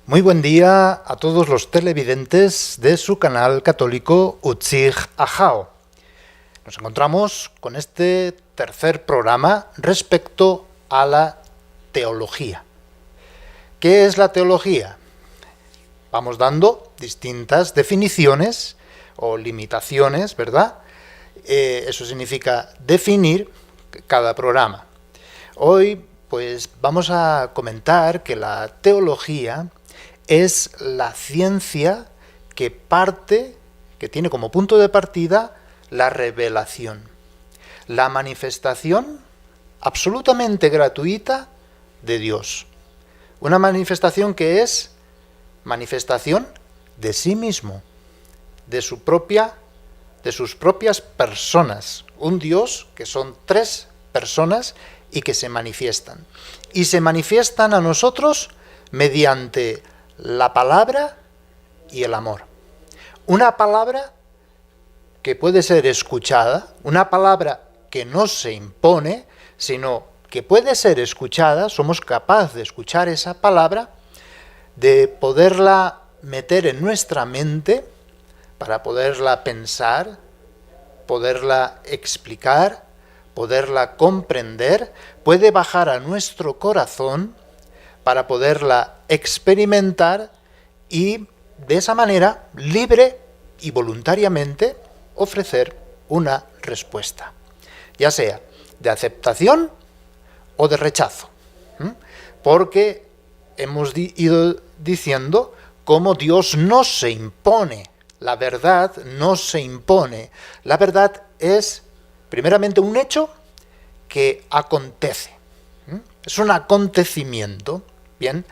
Muy buen día a todos los televidentes de su canal católico Utzig Ajao. Nos encontramos con este tercer programa respecto a la teología. ¿Qué es la teología? Vamos dando distintas definiciones o limitaciones, ¿verdad? Eso significa definir cada programa. Hoy, pues, vamos a comentar que la teología es la ciencia que tiene como punto de partida la revelación, la manifestación absolutamente gratuita de Dios. Una manifestación que es manifestación de sí mismo, de sus propias personas. Un Dios que son tres personas y que se manifiestan. Y se manifiestan a nosotros mediante la palabra y el amor. Una palabra que puede ser escuchada, una palabra que no se impone, sino que puede ser escuchada, somos capaces de escuchar esa palabra, de poderla meter en nuestra mente para poderla pensar, poderla explicar, poderla comprender, puede bajar a nuestro corazón para poderla experimentar y de esa manera, libre y voluntariamente, ofrecer una respuesta, ya sea de aceptación o de rechazo, porque hemos ido diciendo cómo Dios no se impone, la verdad no se impone, la verdad es primeramente un hecho que acontece, es un acontecimiento, ¿bien?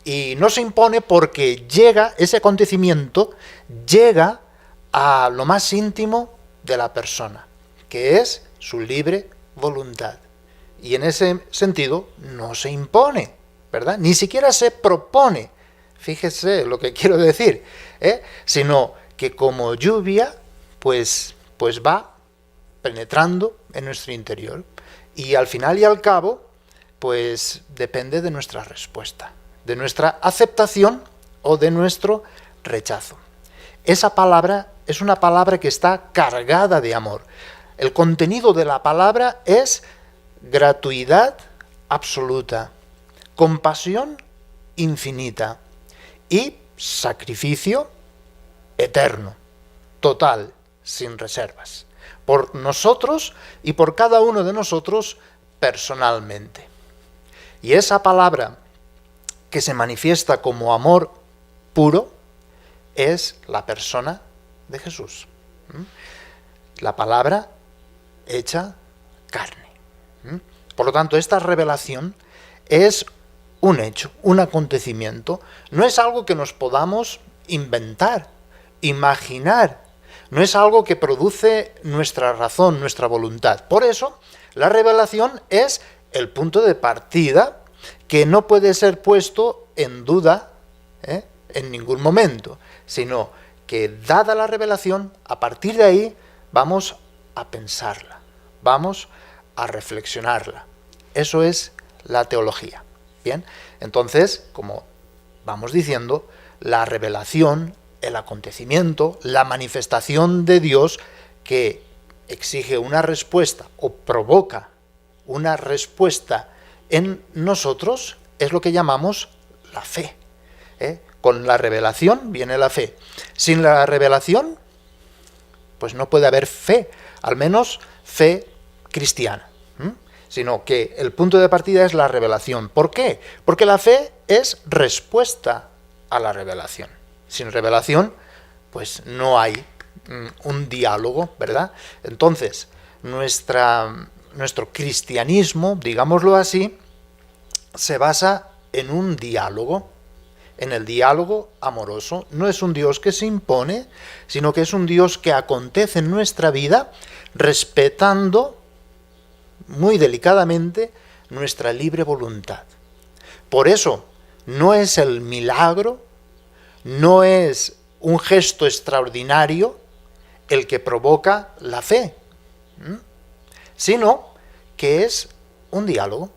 Y no se impone porque ese acontecimiento llega a lo más íntimo de la persona, que es su libre voluntad. Y en ese sentido no se impone, ¿verdad? Ni siquiera se propone, fíjese lo que quiero decir, sino que como lluvia, pues va penetrando en nuestro interior. Y al final y al cabo, pues depende de nuestra respuesta, de nuestra aceptación o de nuestro rechazo. Esa palabra es una palabra que está cargada de amor. El contenido de la palabra es gratuidad absoluta, compasión infinita y sacrificio eterno, total, sin reservas, por nosotros y por cada uno de nosotros personalmente. Y esa palabra que se manifiesta como amor puro es la persona de Jesús. La palabra hecha carne. Por lo tanto, esta revelación es un hecho, un acontecimiento. No es algo que nos podamos inventar, imaginar. No es algo que produce nuestra razón, nuestra voluntad. Por eso, la revelación es el punto de partida que no puede ser puesto en duda en ningún momento, sino que dada la revelación, a partir de ahí vamos a pensarla, vamos a reflexionarla. Eso es la teología. Bien, entonces, como vamos diciendo, la revelación, el acontecimiento, la manifestación de Dios que exige una respuesta o provoca una respuesta en nosotros es lo que llamamos la fe. Con la revelación viene la fe. Sin la revelación, pues no puede haber fe, al menos fe cristiana, sino que el punto de partida es la revelación. ¿Por qué? Porque la fe es respuesta a la revelación. Sin revelación, pues no hay un diálogo, ¿verdad? Entonces, nuestro cristianismo, digámoslo así, se basa en un diálogo, en el diálogo amoroso. No es un Dios que se impone, sino que es un Dios que acontece en nuestra vida respetando muy delicadamente nuestra libre voluntad. Por eso, no es el milagro, no es un gesto extraordinario el que provoca la fe, sino que es un diálogo.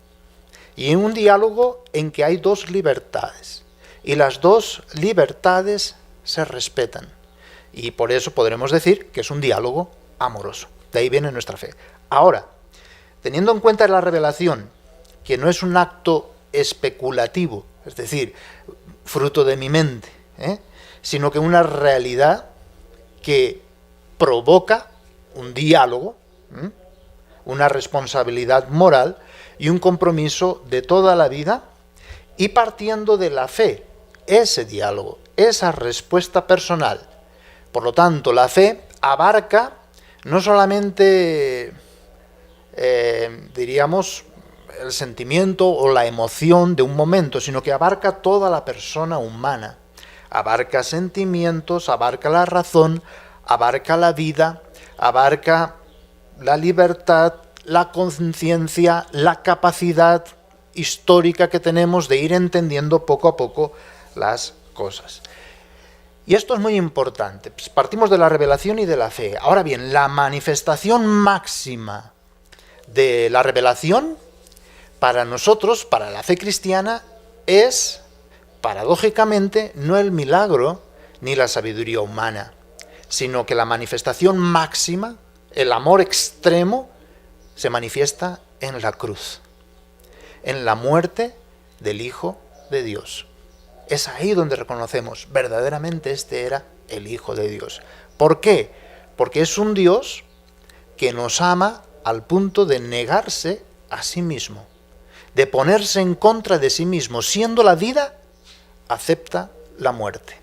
Y un diálogo en que hay dos libertades, y las dos libertades se respetan. Y por eso podremos decir que es un diálogo amoroso. De ahí viene nuestra fe. Ahora, teniendo en cuenta la revelación, que no es un acto especulativo, es decir, fruto de mi mente, sino que una realidad que provoca un diálogo, una responsabilidad moral y un compromiso de toda la vida, y partiendo de la fe, ese diálogo, esa respuesta personal. Por lo tanto, la fe abarca no solamente, diríamos, el sentimiento o la emoción de un momento, sino que abarca toda la persona humana. Abarca sentimientos, abarca la razón, abarca la vida, abarca la libertad, la conciencia, la capacidad histórica que tenemos de ir entendiendo poco a poco las cosas. Y esto es muy importante. Pues partimos de la revelación y de la fe. Ahora bien, la manifestación máxima de la revelación para nosotros, para la fe cristiana, es, paradójicamente, no el milagro ni la sabiduría humana, sino que la manifestación máxima, el amor extremo, se manifiesta en la cruz, en la muerte del Hijo de Dios. Es ahí donde reconocemos, verdaderamente este era el Hijo de Dios. ¿Por qué? Porque es un Dios que nos ama al punto de negarse a sí mismo, de ponerse en contra de sí mismo. Siendo la vida, acepta la muerte,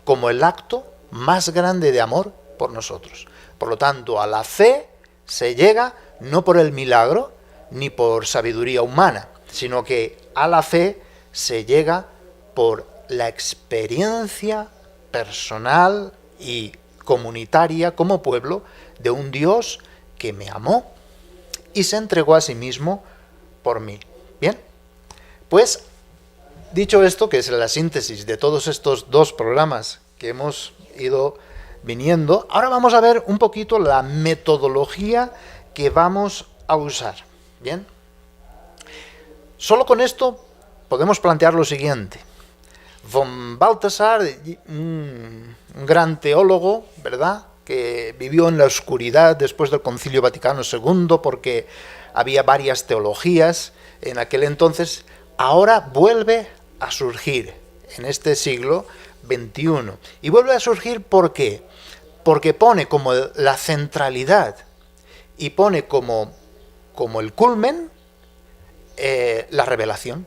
como el acto más grande de amor por nosotros. Por lo tanto, a la fe se llega no por el milagro, ni por sabiduría humana, sino que a la fe se llega por la experiencia personal y comunitaria como pueblo de un Dios que me amó y se entregó a sí mismo por mí. Bien, pues dicho esto, que es la síntesis de todos estos dos programas que hemos ido viniendo, ahora vamos a ver un poquito la metodología que vamos a usar. Bien, solo con esto podemos plantear lo siguiente. Von Balthasar, un gran teólogo, ¿verdad?, que vivió en la oscuridad después del Concilio Vaticano II, porque había varias teologías en aquel entonces, ahora vuelve a surgir en este siglo XXI. Y vuelve a surgir ¿por qué? Porque pone como la centralidad y pone como el culmen la revelación.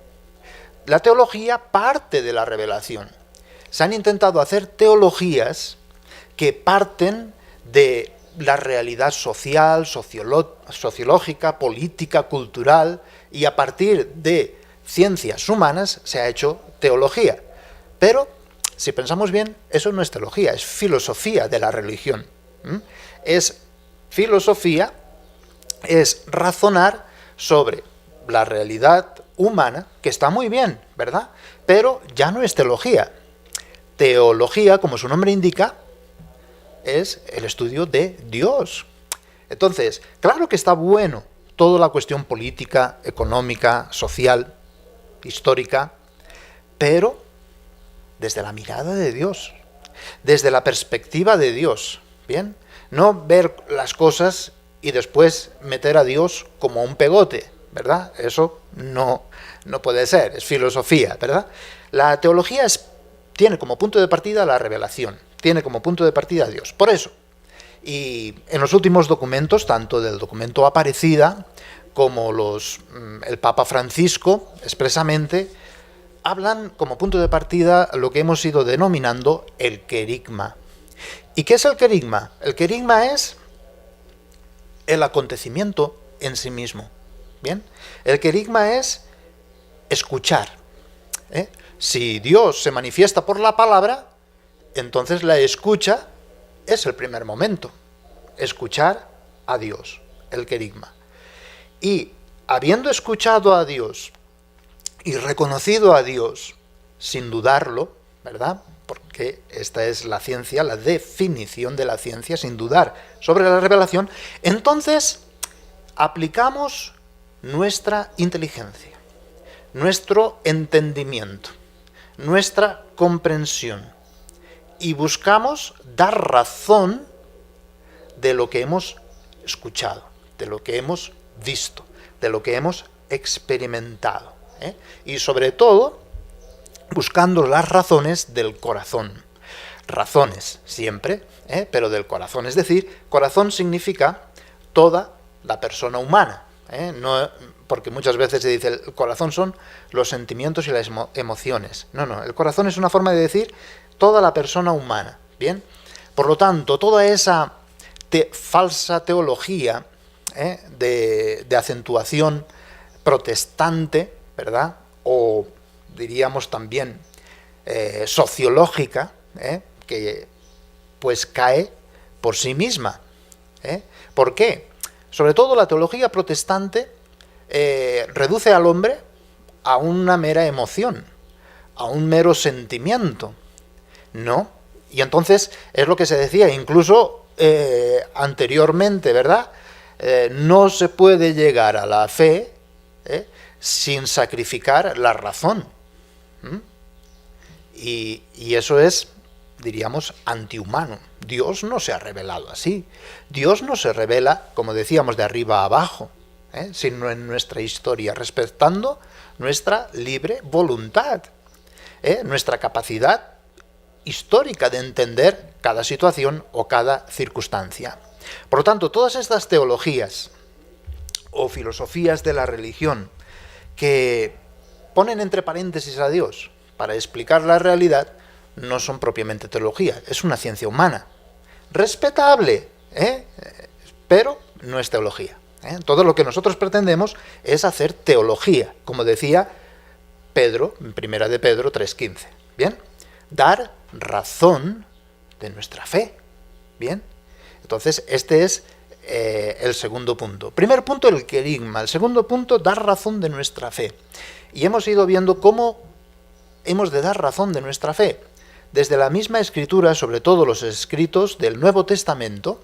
La teología parte de la revelación. Se han intentado hacer teologías que parten de la realidad social, sociológica, política, cultural, y a partir de ciencias humanas se ha hecho teología. Pero, si pensamos bien, eso no es teología, es filosofía de la religión. Es filosofía, es razonar sobre la realidad humana, que está muy bien, ¿verdad? Pero ya no es teología. Teología, como su nombre indica, es el estudio de Dios. Entonces, claro que está bueno toda la cuestión política, económica, social, histórica, pero desde la mirada de Dios, desde la perspectiva de Dios, ¿bien? No ver las cosas y después meter a Dios como un pegote, ¿verdad? Eso no puede ser, es filosofía, ¿verdad? La teología tiene como punto de partida la revelación, tiene como punto de partida a Dios. Por eso, y en los últimos documentos, tanto del documento Aparecida como el Papa Francisco, expresamente, hablan como punto de partida lo que hemos ido denominando el querigma. ¿Y qué es el querigma? El querigma es el acontecimiento en sí mismo. ¿Bien? El querigma es escuchar. Si Dios se manifiesta por la palabra, entonces la escucha es el primer momento. Escuchar a Dios, el querigma. Y habiendo escuchado a Dios y reconocido a Dios sin dudarlo, ¿verdad?, porque esta es la ciencia, la definición de la ciencia, sin dudar sobre la revelación, entonces aplicamos nuestra inteligencia, nuestro entendimiento. nuestra comprensión y buscamos dar razón de lo que hemos escuchado, de lo que hemos visto, de lo que hemos experimentado, ¿eh? Y sobre todo, buscando las razones del corazón. Razones siempre, pero del corazón. Es decir, corazón significa toda la persona humana, no, porque muchas veces se dice el corazón son los sentimientos y las emociones. No, el corazón es una forma de decir toda la persona humana. Bien, por lo tanto, toda esa falsa teología de acentuación protestante, ¿verdad? O diríamos también sociológica, que pues cae por sí misma. ¿Por qué? Sobre todo la teología protestante reduce al hombre a una mera emoción, a un mero sentimiento, ¿no? Y entonces es lo que se decía, incluso anteriormente, ¿verdad? No se puede llegar a la fe sin sacrificar la razón. Y eso es, diríamos, antihumano. Dios no se ha revelado así. Dios no se revela, como decíamos, de arriba a abajo, sino en nuestra historia, respetando nuestra libre voluntad, nuestra capacidad histórica de entender cada situación o cada circunstancia. Por lo tanto, todas estas teologías o filosofías de la religión que ponen entre paréntesis a Dios para explicar la realidad no son propiamente teología, es una ciencia humana, respetable, pero no es teología. Todo lo que nosotros pretendemos es hacer teología, como decía Pedro, en Primera de Pedro 3:15. Bien, dar razón de nuestra fe. Bien, entonces este es el segundo punto. Primer punto, el querigma. El segundo punto, dar razón de nuestra fe. Y hemos ido viendo cómo hemos de dar razón de nuestra fe. Desde la misma Escritura, sobre todo los escritos del Nuevo Testamento,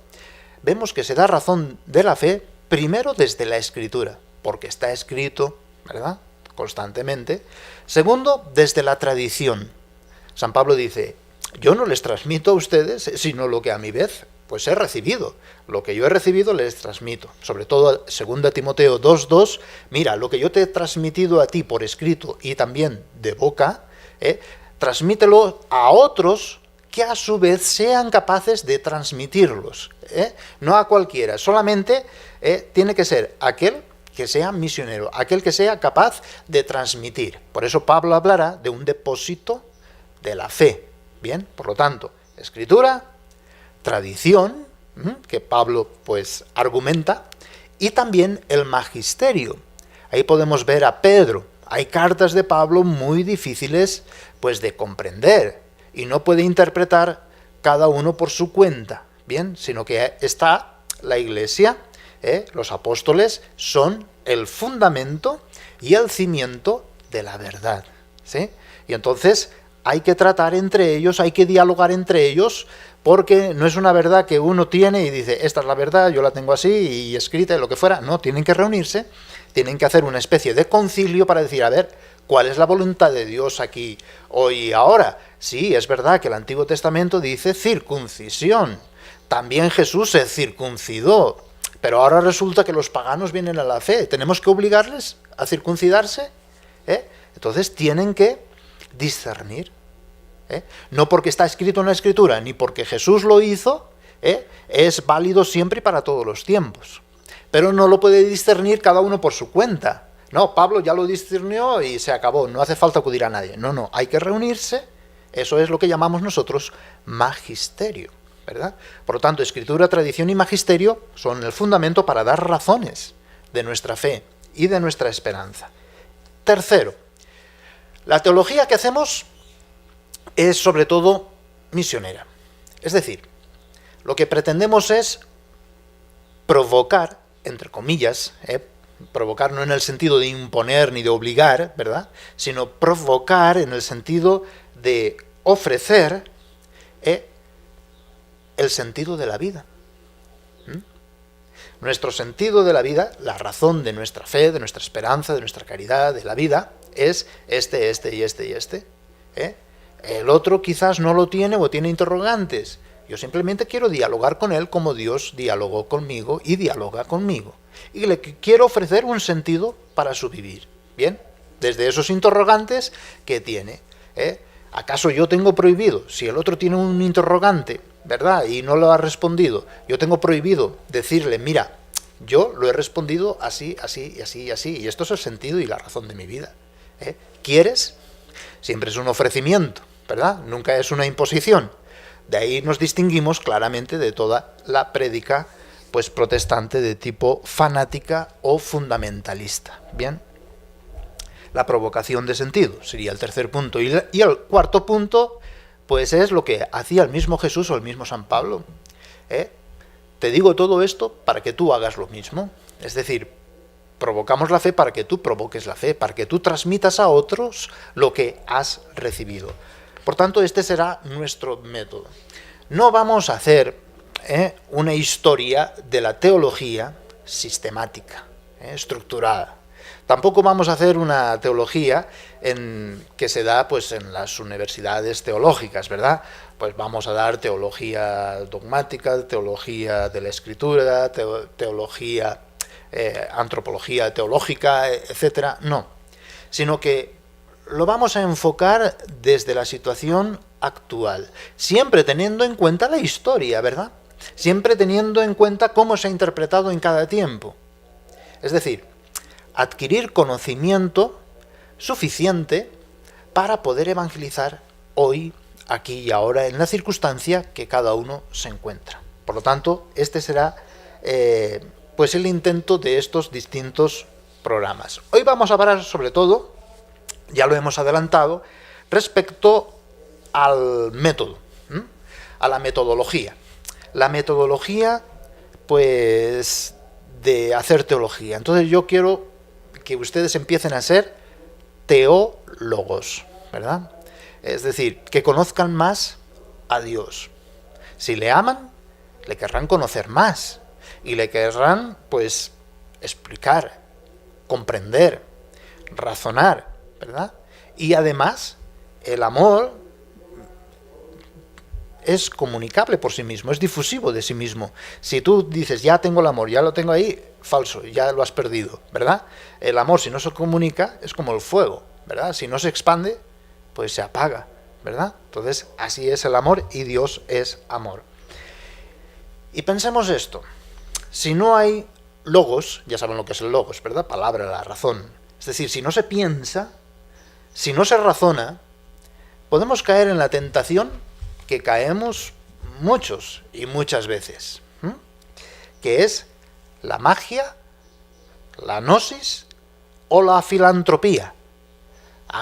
vemos que se da razón de la fe primero desde la Escritura, porque está escrito, ¿verdad?, constantemente. Segundo, desde la tradición. San Pablo dice, yo no les transmito a ustedes sino lo que a mi vez pues he recibido. Lo que yo he recibido les transmito. Sobre todo 2 Timoteo 2:2, mira, lo que yo te he transmitido a ti por escrito y también de boca, transmítelo a otros que a su vez sean capaces de transmitirlos. No a cualquiera, solamente tiene que ser aquel que sea misionero, aquel que sea capaz de transmitir. Por eso Pablo hablará de un depósito de la fe. Bien, por lo tanto, escritura, tradición, que Pablo pues argumenta, y también el magisterio. Ahí podemos ver a Pedro. Hay cartas de Pablo muy difíciles pues de comprender y no puede interpretar cada uno por su cuenta, bien, sino que está la Iglesia, los apóstoles son el fundamento y el cimiento de la verdad, ¿sí? Y entonces hay que tratar entre ellos, hay que dialogar entre ellos, porque no es una verdad que uno tiene y dice, esta es la verdad, yo la tengo así y escrita y lo que fuera. No, tienen que reunirse, tienen que hacer una especie de concilio para decir, a ver, ¿cuál es la voluntad de Dios aquí, hoy y ahora? Sí, es verdad que el Antiguo Testamento dice circuncisión. También Jesús se circuncidó, pero ahora resulta que los paganos vienen a la fe. ¿Tenemos que obligarles a circuncidarse? Entonces tienen que discernir. No porque está escrito en la Escritura, ni porque Jesús lo hizo, es válido siempre y para todos los tiempos. Pero no lo puede discernir cada uno por su cuenta. No, Pablo ya lo discernió y se acabó, no hace falta acudir a nadie. No, hay que reunirse, eso es lo que llamamos nosotros magisterio, ¿verdad? Por lo tanto, escritura, tradición y magisterio son el fundamento para dar razones de nuestra fe y de nuestra esperanza. Tercero, la teología que hacemos es sobre todo misionera. Es decir, lo que pretendemos es provocar, entre comillas, provocar no en el sentido de imponer ni de obligar, ¿verdad?, sino provocar en el sentido de ofrecer el sentido de la vida. Nuestro sentido de la vida, la razón de nuestra fe, de nuestra esperanza, de nuestra caridad, de la vida, es este y este y este. ¿eh? El otro quizás no lo tiene o tiene interrogantes. Yo simplemente quiero dialogar con él como Dios dialogó conmigo y dialoga conmigo. Y le quiero ofrecer un sentido para su vivir. Bien, desde esos interrogantes que tiene. ¿Acaso yo tengo prohibido, si el otro tiene un interrogante, ¿verdad?, y no lo ha respondido, yo tengo prohibido decirle, mira, yo lo he respondido así, así, y así, y así, y esto es el sentido y la razón de mi vida. ¿Quieres? Siempre es un ofrecimiento, ¿verdad? Nunca es una imposición. De ahí nos distinguimos claramente de toda la prédica pues protestante de tipo fanática o fundamentalista. Bien, la provocación de sentido sería el tercer punto. Y el cuarto punto pues es lo que hacía el mismo Jesús o el mismo San Pablo. Te digo todo esto para que tú hagas lo mismo. Es decir, provocamos la fe para que tú provoques la fe, para que tú transmitas a otros lo que has recibido. Por tanto, este será nuestro método. No vamos a hacer una historia de la teología sistemática, estructurada. Tampoco vamos a hacer una teología que se da pues en las universidades teológicas, ¿verdad? Pues vamos a dar teología dogmática, teología de la escritura, teología, antropología teológica, etcétera. No, sino que lo vamos a enfocar desde la situación actual, siempre teniendo en cuenta la historia, ¿verdad? Siempre teniendo en cuenta cómo se ha interpretado en cada tiempo. Es decir, adquirir conocimiento suficiente para poder evangelizar hoy, aquí y ahora, en la circunstancia que cada uno se encuentra. Por lo tanto, este será pues el intento de estos distintos programas. Hoy vamos a hablar sobre todo, ya lo hemos adelantado, respecto al método, a la metodología. La metodología, pues, de hacer teología. Entonces yo quiero que ustedes empiecen a ser teólogos, ¿verdad? Es decir, que conozcan más a Dios. Si le aman, le querrán conocer más y le querrán, pues, explicar, comprender, razonar, ¿verdad? Y además, el amor es comunicable por sí mismo, es difusivo de sí mismo. Si tú dices, ya tengo el amor, ya lo tengo ahí, falso, ya lo has perdido, ¿verdad? El amor, si no se comunica, es como el fuego, ¿verdad? Si no se expande, pues se apaga, ¿verdad? Entonces, así es el amor y Dios es amor. Y pensemos esto, si no hay logos, ya saben lo que es el logos, ¿verdad? Palabra, la razón. Es decir, si no se piensa, si no se razona, podemos caer en la tentación que caemos muchos y muchas veces, que es la magia, la gnosis o la filantropía.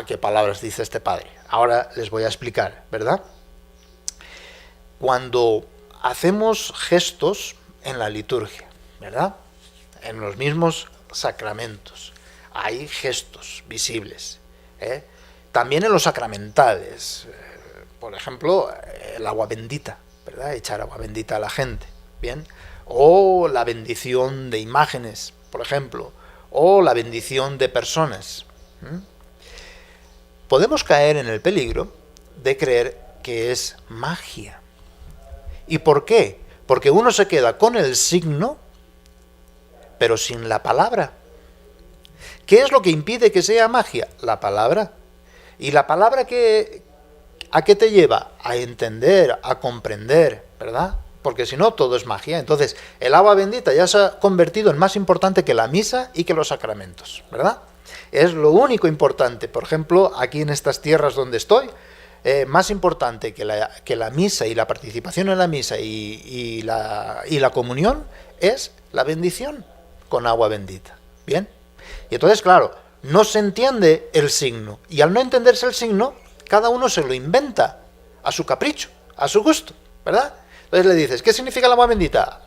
¿Qué palabras dice este padre? Ahora les voy a explicar, ¿verdad? Cuando hacemos gestos en la liturgia, ¿verdad? En los mismos sacramentos hay gestos visibles, también en los sacramentales. Por ejemplo, el agua bendita, ¿verdad? Echar agua bendita a la gente, ¿bien? O la bendición de imágenes, por ejemplo, o la bendición de personas. Podemos caer en el peligro de creer que es magia. ¿Y por qué? Porque uno se queda con el signo, pero sin la palabra. ¿Qué es lo que impide que sea magia? La palabra. ¿Y la palabra a qué te lleva? A entender, a comprender, ¿verdad? Porque si no, todo es magia. Entonces, el agua bendita ya se ha convertido en más importante que la misa y que los sacramentos, ¿verdad? Es lo único importante. Por ejemplo, aquí en estas tierras donde estoy, más importante que la misa y la participación en la misa y la comunión es la bendición con agua bendita. ¿Bien? Y entonces, claro, no se entiende el signo. Y al no entenderse el signo, cada uno se lo inventa a su capricho, a su gusto, ¿verdad? Entonces le dices, ¿qué significa el agua bendita?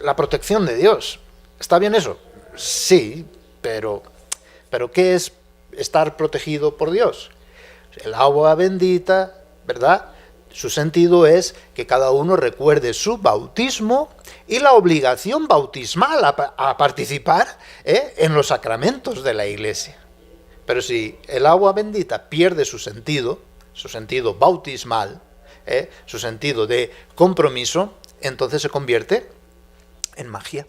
La protección de Dios. ¿Está bien eso? Sí, pero ¿qué es estar protegido por Dios? El agua bendita, ¿verdad? Su sentido es que cada uno recuerde su bautismo y la obligación bautismal a participar en los sacramentos de la Iglesia. Pero si el agua bendita pierde su sentido bautismal, su sentido de compromiso, entonces se convierte en magia,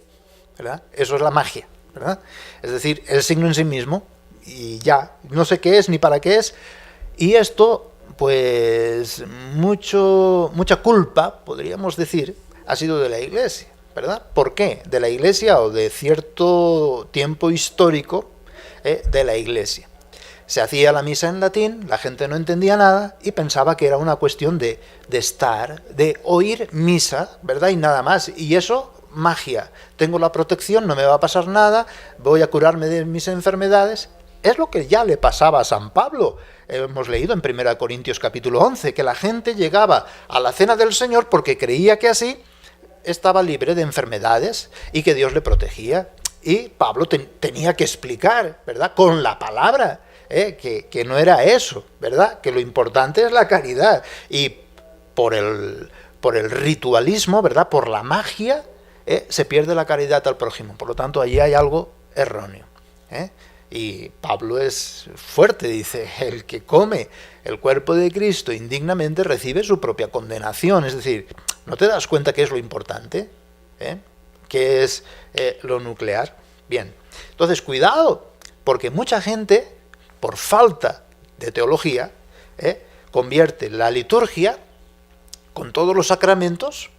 ¿verdad? Eso es la magia, ¿verdad? Es decir, el signo en sí mismo, y ya, no sé qué es ni para qué es, y esto, pues, mucha culpa, podríamos decir, ha sido de la Iglesia, ¿verdad? ¿Por qué? De la Iglesia o de cierto tiempo histórico de la Iglesia. Se hacía la misa en latín, la gente no entendía nada y pensaba que era una cuestión de oír misa, ¿verdad? Y nada más. Y eso, magia. Tengo la protección, no me va a pasar nada, voy a curarme de mis enfermedades. Es lo que ya le pasaba a San Pablo. Hemos leído en 1 Corintios capítulo 11, que la gente llegaba a la cena del Señor porque creía que así estaba libre de enfermedades y que Dios le protegía. Y Pablo tenía que explicar, ¿verdad? Con la palabra, que no era eso, ¿verdad? Que lo importante es la caridad. Y por el ritualismo, ¿verdad? Por la magia, se pierde la caridad al prójimo. Por lo tanto, allí hay algo erróneo. Y Pablo es fuerte, dice, el que come el cuerpo de Cristo indignamente recibe su propia condenación. Es decir, ¿no te das cuenta qué es lo importante? ¿Qué es lo nuclear? Bien, entonces cuidado, porque mucha gente, por falta de teología, convierte la liturgia, con todos los sacramentos,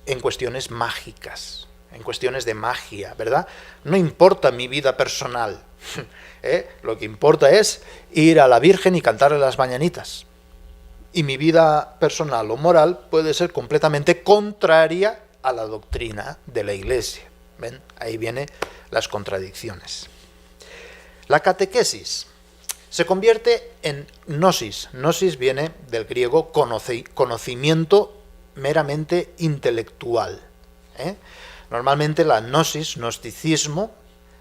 en cuestiones mágicas, en cuestiones de magia, ¿verdad? No importa mi vida personal, lo que importa es ir a la Virgen y cantarle las mañanitas. Y mi vida personal o moral puede ser completamente contraria a la doctrina de la Iglesia. ¿Ven? Ahí vienen las contradicciones. La catequesis se convierte en gnosis. Gnosis viene del griego conocimiento meramente intelectual. Normalmente la gnosis, gnosticismo,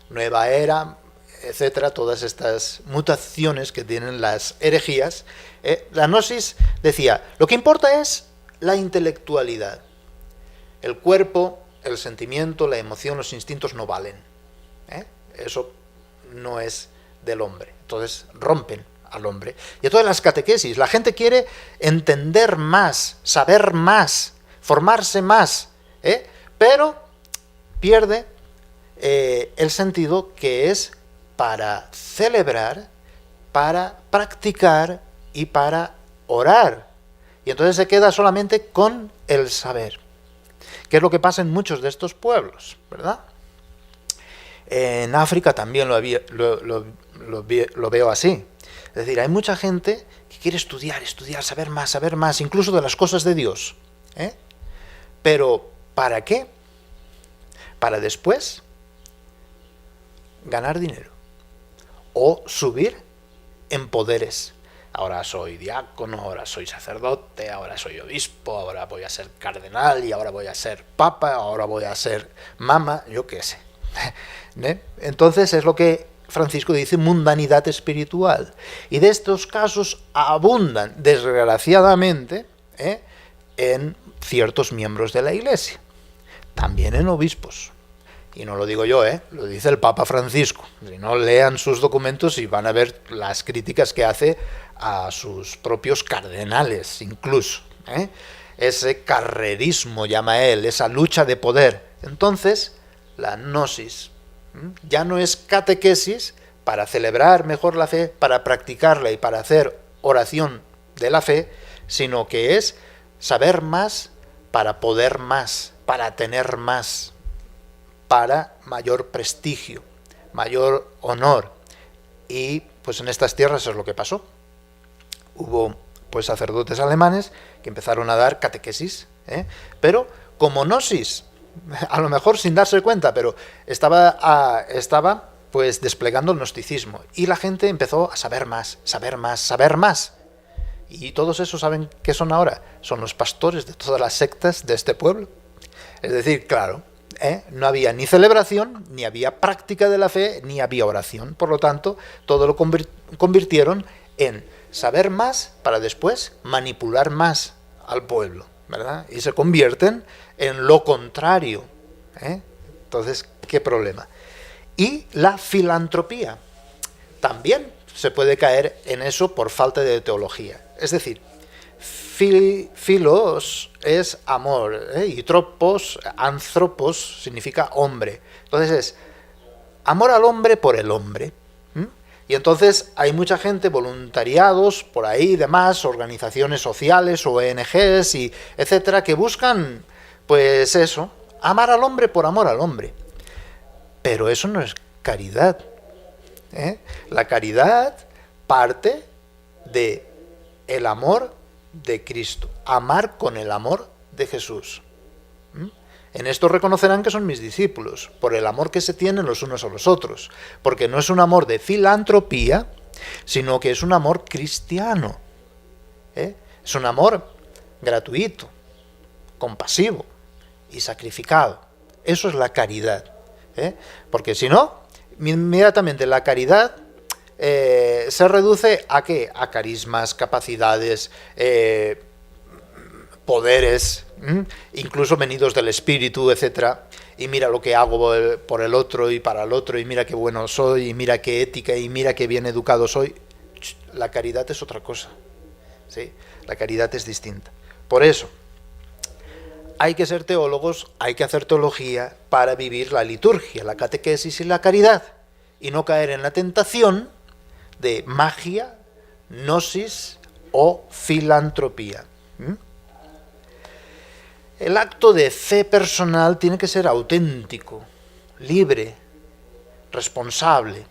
nueva era, etcétera, todas estas mutaciones que tienen las herejías, la gnosis decía, lo que importa es la intelectualidad. El cuerpo, el sentimiento, la emoción, los instintos no valen. Eso no es del hombre. Entonces rompen al hombre. Y entonces las catequesis, la gente quiere entender más, saber más, formarse más, pero pierde el sentido que es para celebrar, para practicar y para orar. Y entonces se queda solamente con el saber. ¿Qué es lo que pasa en muchos de estos pueblos, verdad? En África también lo veo así. Es decir, hay mucha gente que quiere estudiar, saber más, incluso de las cosas de Dios. Pero, ¿para qué? Para después ganar dinero o subir en poderes. Ahora soy diácono, ahora soy sacerdote, ahora soy obispo, ahora voy a ser cardenal y ahora voy a ser papa, ahora voy a ser mama, yo qué sé. Entonces es lo que Francisco dice, mundanidad espiritual. Y de estos casos abundan, desgraciadamente, en ciertos miembros de la Iglesia, también en obispos. Y no lo digo yo, lo dice el Papa Francisco. Si no, lean sus documentos y van a ver las críticas que hace a sus propios cardenales, incluso. Ese carrerismo, llama él, esa lucha de poder. Entonces, la gnosis ya no es catequesis para celebrar mejor la fe, para practicarla y para hacer oración de la fe, sino que es saber más para poder más, para tener más, para mayor prestigio, mayor honor. Y pues en estas tierras es lo que pasó. Hubo pues sacerdotes alemanes que empezaron a dar catequesis, pero como gnosis, a lo mejor sin darse cuenta, pero estaba pues desplegando el gnosticismo y la gente empezó a saber más. Y todos esos, ¿saben qué son ahora? Son los pastores de todas las sectas de este pueblo. Es decir, claro, no había ni celebración, ni había práctica de la fe, ni había oración. Por lo tanto, todo lo convirtieron en saber más para después manipular más al pueblo, ¿verdad? Y se convierten en lo contrario. Entonces, ¿qué problema? Y la filantropía. También se puede caer en eso por falta de teología. Es decir, filos es amor, y tropos, anthropos, significa hombre. Entonces es amor al hombre por el hombre. Y entonces hay mucha gente, voluntariados por ahí, demás, organizaciones sociales, ONGs, y etcétera, que buscan, pues eso, amar al hombre por amor al hombre. Pero eso no es caridad. La caridad parte de el amor de Cristo, amar con el amor de Jesús. En esto reconocerán que son mis discípulos, por el amor que se tienen los unos a los otros, porque no es un amor de filantropía, sino que es un amor cristiano. Es un amor gratuito, compasivo y sacrificado. Eso es la caridad. Porque si no, inmediatamente la caridad se reduce ¿a qué? A carismas, capacidades, poderes, incluso venidos del espíritu, etcétera, y mira lo que hago por el otro y para el otro, y mira qué bueno soy, y mira qué ética, y mira qué bien educado soy. La caridad es otra cosa, ¿sí? La caridad es distinta. Por eso, hay que ser teólogos, hay que hacer teología para vivir la liturgia, la catequesis y la caridad, y no caer en la tentación de magia, gnosis o filantropía. El acto de fe personal tiene que ser auténtico, libre, responsable.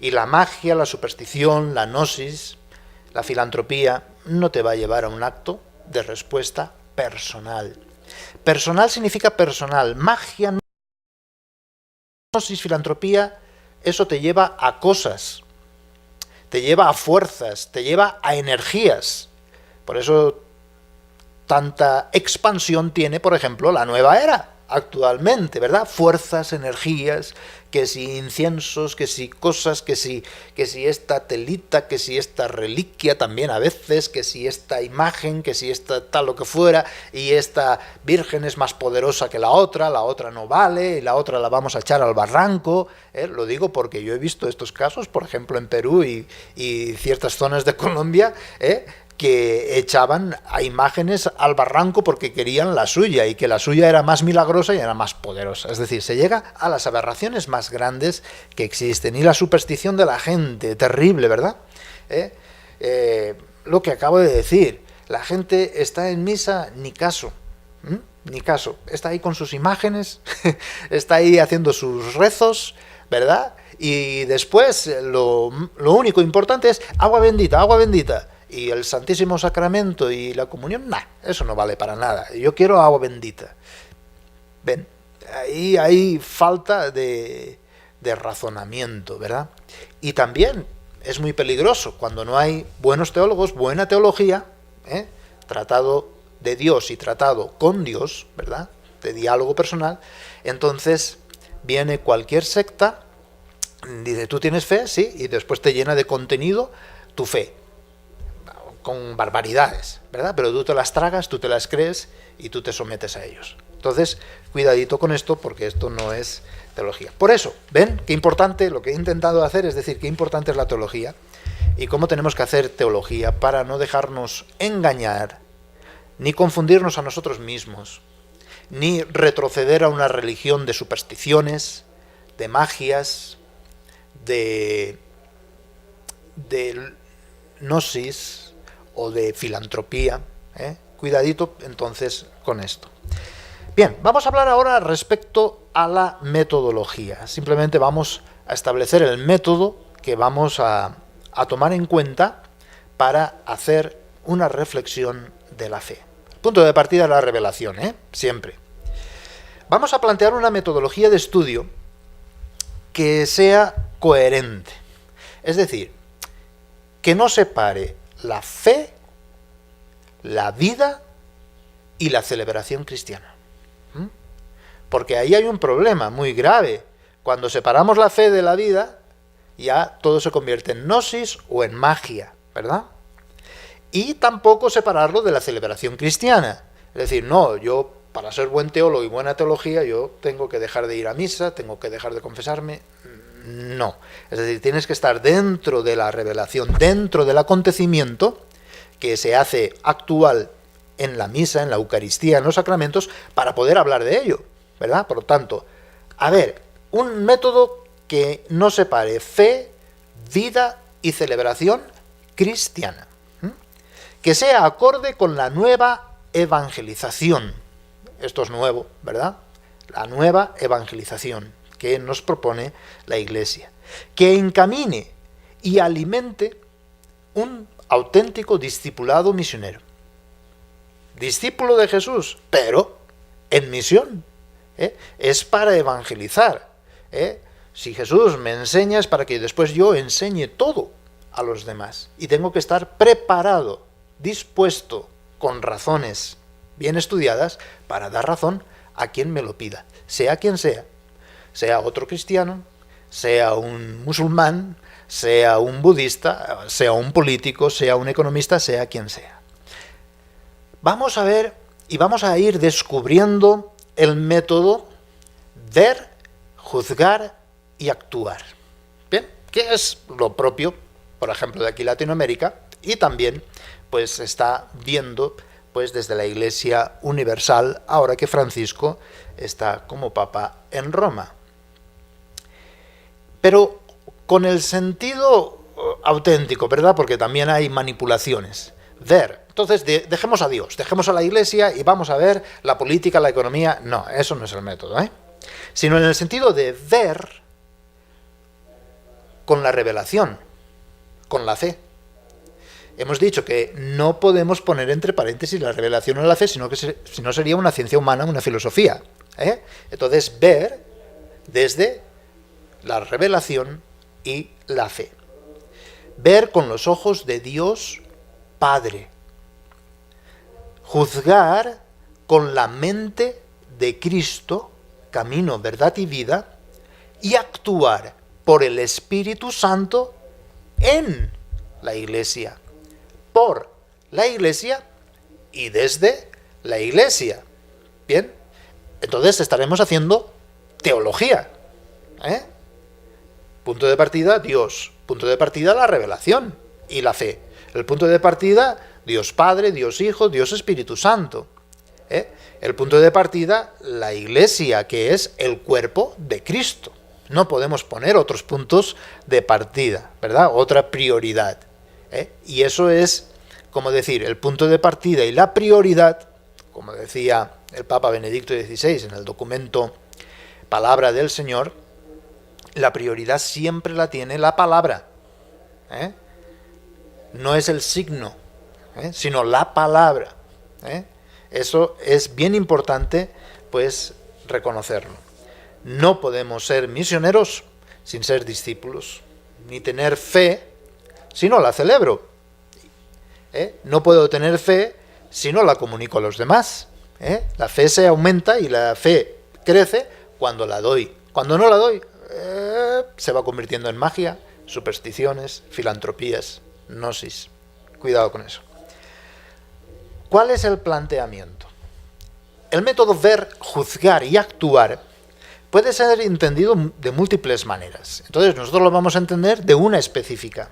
Y la magia, la superstición, la gnosis, la filantropía, no te va a llevar a un acto de respuesta personal. Personal significa personal. Magia, gnosis, filantropía, eso te lleva a cosas, te lleva a fuerzas, te lleva a energías. Por eso tanta expansión tiene, por ejemplo, la nueva era actualmente, ¿verdad? Fuerzas, energías, que si inciensos, que si cosas, que si esta telita, que si esta reliquia también a veces, que si esta imagen, que si esta tal lo que fuera, y esta virgen es más poderosa que la otra no vale, y la otra la vamos a echar al barranco. Lo digo porque yo he visto estos casos, por ejemplo, en Perú y ciertas zonas de Colombia, que echaban a imágenes al barranco porque querían la suya, y que la suya era más milagrosa y era más poderosa. Es decir, se llega a las aberraciones más grandes que existen, y la superstición de la gente, terrible, ¿verdad? Lo que acabo de decir, la gente está en misa, ni caso, ni caso, está ahí con sus imágenes, está ahí haciendo sus rezos, ¿verdad? Y después lo único importante es agua bendita, agua bendita. Y el Santísimo Sacramento y la comunión, eso no vale para nada. Yo quiero agua bendita. Ven, ahí hay falta de razonamiento, ¿verdad? Y también es muy peligroso cuando no hay buenos teólogos, buena teología, tratado de Dios y tratado con Dios, ¿verdad? De diálogo personal. Entonces viene cualquier secta, dice, ¿tú tienes fe? Sí, y después te llena de contenido tu fe, con barbaridades, ¿verdad? Pero tú te las tragas, tú te las crees y tú te sometes a ellos. Entonces, cuidadito con esto, porque esto no es teología. Por eso, ¿ven qué importante? Lo que he intentado hacer es decir qué importante es la teología y cómo tenemos que hacer teología para no dejarnos engañar, ni confundirnos a nosotros mismos, ni retroceder a una religión de supersticiones, de magias, de gnosis o de filantropía. Cuidadito entonces con esto. Bien, vamos a hablar ahora respecto a la metodología. Simplemente vamos a establecer el método que vamos a tomar en cuenta para hacer una reflexión de la fe. Punto de partida la revelación, siempre. Vamos a plantear una metodología de estudio que sea coherente. Es decir, que no separe la fe, la vida y la celebración cristiana. Porque ahí hay un problema muy grave. Cuando separamos la fe de la vida, ya todo se convierte en gnosis o en magia, ¿verdad? Y tampoco separarlo de la celebración cristiana. Es decir, no, yo para ser buen teólogo y buena teología, yo tengo que dejar de ir a misa, tengo que dejar de confesarme. No. Es decir, tienes que estar dentro de la revelación, dentro del acontecimiento que se hace actual en la misa, en la Eucaristía, en los sacramentos, para poder hablar de ello, ¿verdad? Por lo tanto, a ver, un método que no separe fe, vida y celebración cristiana, que sea acorde con la nueva evangelización. Esto es nuevo, ¿verdad? La nueva evangelización que nos propone la Iglesia, que encamine y alimente un auténtico discipulado misionero. Discípulo de Jesús, pero en misión. Es para evangelizar. Si Jesús me enseña es para que después yo enseñe todo a los demás. Y tengo que estar preparado, dispuesto, con razones bien estudiadas, para dar razón a quien me lo pida, sea quien sea otro cristiano, sea un musulmán, sea un budista, sea un político, sea un economista, sea quien sea. Vamos a ver y vamos a ir descubriendo el método ver, juzgar y actuar. Bien, que es lo propio, por ejemplo, de aquí Latinoamérica, y también pues se está viendo pues desde la Iglesia Universal, ahora que Francisco está como Papa en Roma. Pero con el sentido auténtico, ¿verdad? Porque también hay manipulaciones. Ver. Entonces, dejemos a Dios, dejemos a la Iglesia y vamos a ver la política, la economía. No, eso no es el método, sino en el sentido de ver con la revelación, con la fe. Hemos dicho que no podemos poner entre paréntesis la revelación o la fe, sino que si no sería una ciencia humana, una filosofía. Entonces, ver desde la revelación y la fe. Ver con los ojos de Dios Padre. Juzgar con la mente de Cristo, camino, verdad y vida, y actuar por el Espíritu Santo en la Iglesia, por la Iglesia y desde la Iglesia. Bien, entonces estaremos haciendo teología. Punto de partida, Dios. Punto de partida, la revelación y la fe. El punto de partida, Dios Padre, Dios Hijo, Dios Espíritu Santo. El punto de partida, la Iglesia, que es el cuerpo de Cristo. No podemos poner otros puntos de partida, ¿verdad? Otra prioridad. Y eso es, como decir, el punto de partida y la prioridad, como decía el Papa Benedicto XVI en el documento Palabra del Señor, la prioridad siempre la tiene la palabra. No es el signo, sino la palabra. Eso es bien importante, pues, reconocerlo. No podemos ser misioneros sin ser discípulos, ni tener fe si no la celebro. No puedo tener fe si no la comunico a los demás. La fe se aumenta y la fe crece cuando la doy. Cuando no la doy, se va convirtiendo en magia, supersticiones, filantropías, gnosis. Cuidado con eso. ¿Cuál es el planteamiento? El método ver, juzgar y actuar puede ser entendido de múltiples maneras. Entonces nosotros lo vamos a entender de una específica.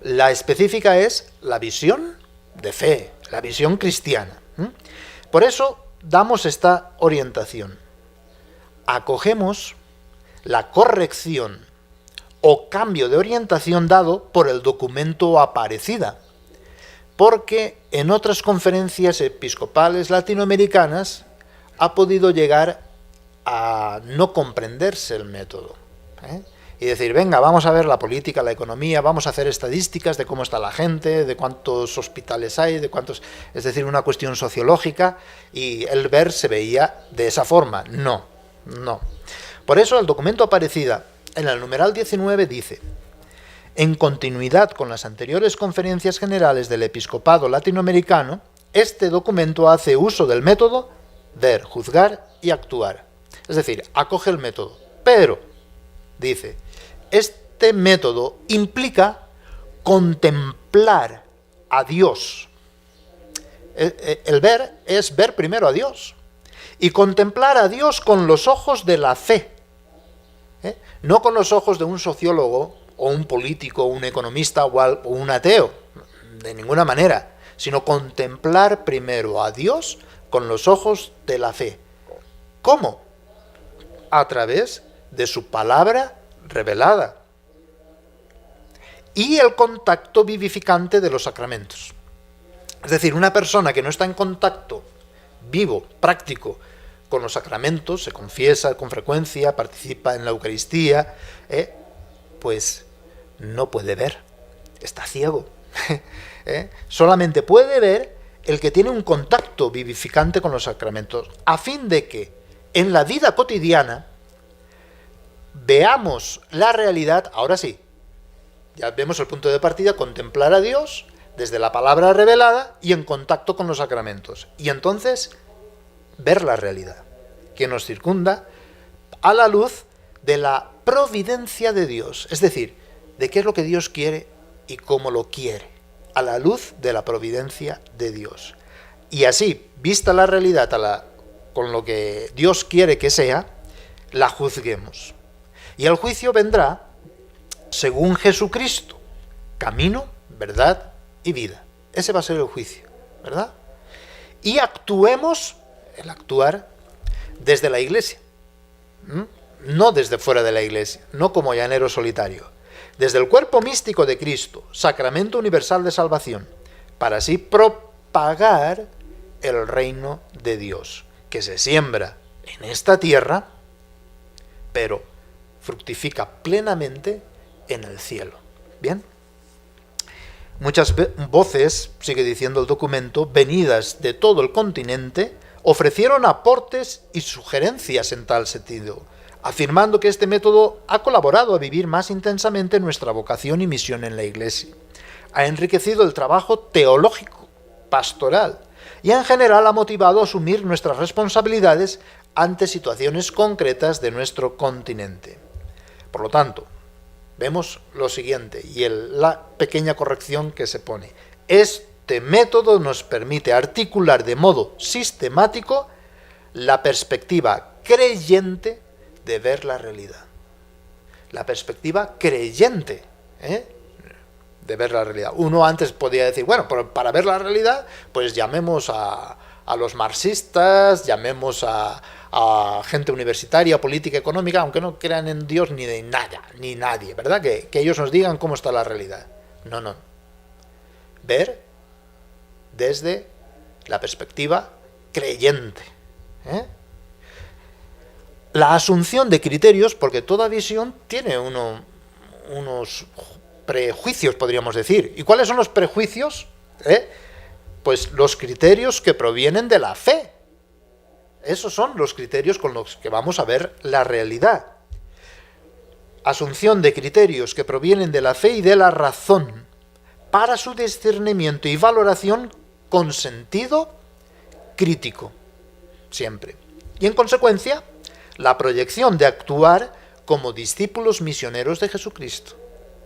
La específica es la visión de fe, la visión cristiana. Por eso damos esta orientación. Acogemos la corrección o cambio de orientación dado por el documento Aparecida, porque en otras conferencias episcopales latinoamericanas ha podido llegar a no comprenderse el método. Y decir, venga, vamos a ver la política, la economía, vamos a hacer estadísticas de cómo está la gente, de cuántos hospitales hay, de cuántos... Es decir, una cuestión sociológica, y el ver se veía de esa forma. No. Por eso el documento Aparecida, en el numeral 19, dice: en continuidad con las anteriores conferencias generales del episcopado latinoamericano, este documento hace uso del método ver, juzgar y actuar. Es decir, acoge el método, pero, dice, este método implica contemplar a Dios. El ver es ver primero a Dios y contemplar a Dios con los ojos de la fe. No con los ojos de un sociólogo o un político, o un economista o un ateo, de ninguna manera, sino contemplar primero a Dios con los ojos de la fe. ¿Cómo? A través de su palabra revelada y el contacto vivificante de los sacramentos. Es decir, una persona que no está en contacto vivo, práctico, con los sacramentos, se confiesa con frecuencia, participa en la Eucaristía, pues no puede ver, está ciego. Solamente puede ver el que tiene un contacto vivificante con los sacramentos, a fin de que en la vida cotidiana veamos la realidad. Ahora sí, ya vemos el punto de partida, contemplar a Dios desde la palabra revelada y en contacto con los sacramentos. Y entonces ver la realidad que nos circunda a la luz de la providencia de Dios. Es decir, de qué es lo que Dios quiere y cómo lo quiere, a la luz de la providencia de Dios. Y así, vista la realidad con lo que Dios quiere que sea, la juzguemos. Y el juicio vendrá según Jesucristo, camino, verdad y vida. Ese va a ser el juicio, ¿verdad? Y actuemos, el actuar, desde la Iglesia, no desde fuera de la Iglesia, no como llanero solitario, desde el cuerpo místico de Cristo, sacramento universal de salvación, para así propagar el reino de Dios, que se siembra en esta tierra, pero fructifica plenamente en el cielo. ¿Bien? Muchas voces, sigue diciendo el documento, venidas de todo el continente, ofrecieron aportes y sugerencias en tal sentido, afirmando que este método ha colaborado a vivir más intensamente nuestra vocación y misión en la Iglesia. Ha enriquecido el trabajo teológico, pastoral, y en general ha motivado a asumir nuestras responsabilidades ante situaciones concretas de nuestro continente. Por lo tanto, vemos lo siguiente, y la pequeña corrección que se pone. Este método nos permite articular de modo sistemático la perspectiva creyente de ver la realidad. La perspectiva creyente, de ver la realidad. Uno antes podía decir, bueno, para ver la realidad, pues llamemos a los marxistas, llamemos a gente universitaria, política, económica, aunque no crean en Dios ni de nada, ni nadie, ¿verdad? Que ellos nos digan cómo está la realidad. No. Ver desde la perspectiva creyente. La asunción de criterios, porque toda visión tiene unos prejuicios, podríamos decir. ¿Y cuáles son los prejuicios? Pues los criterios que provienen de la fe. Esos son los criterios con los que vamos a ver la realidad. Asunción de criterios que provienen de la fe y de la razón para su discernimiento y valoración con sentido crítico, siempre. Y en consecuencia, la proyección de actuar como discípulos misioneros de Jesucristo.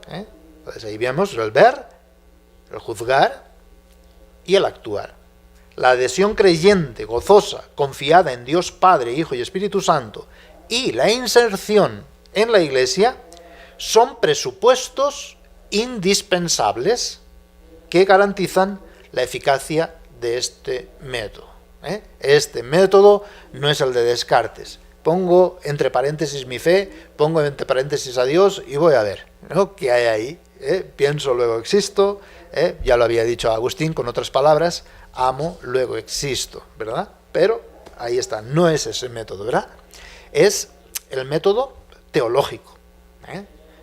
Entonces ahí vemos el ver, el juzgar y el actuar. La adhesión creyente, gozosa, confiada en Dios Padre, Hijo y Espíritu Santo, y la inserción en la Iglesia son presupuestos indispensables que garantizan la eficacia de este método. Este método no es el de Descartes. Pongo entre paréntesis mi fe, pongo entre paréntesis a Dios y voy a ver, ¿no?, qué hay ahí. Pienso, luego existo. Ya lo había dicho Agustín con otras palabras, amo, luego existo, ¿verdad? Pero ahí está, no es ese método, ¿verdad? Es el método teológico,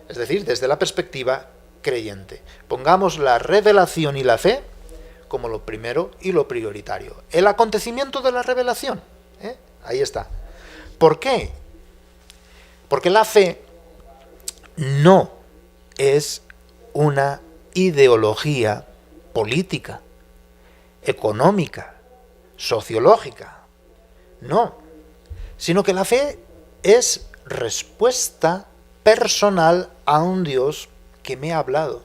es decir, desde la perspectiva creyente. Pongamos la revelación y la fe como lo primero y lo prioritario. El acontecimiento de la revelación, ahí está. ¿Por qué? Porque la fe no es una ideología política, económica, sociológica. No, sino que la fe es respuesta personal a un Dios que me ha hablado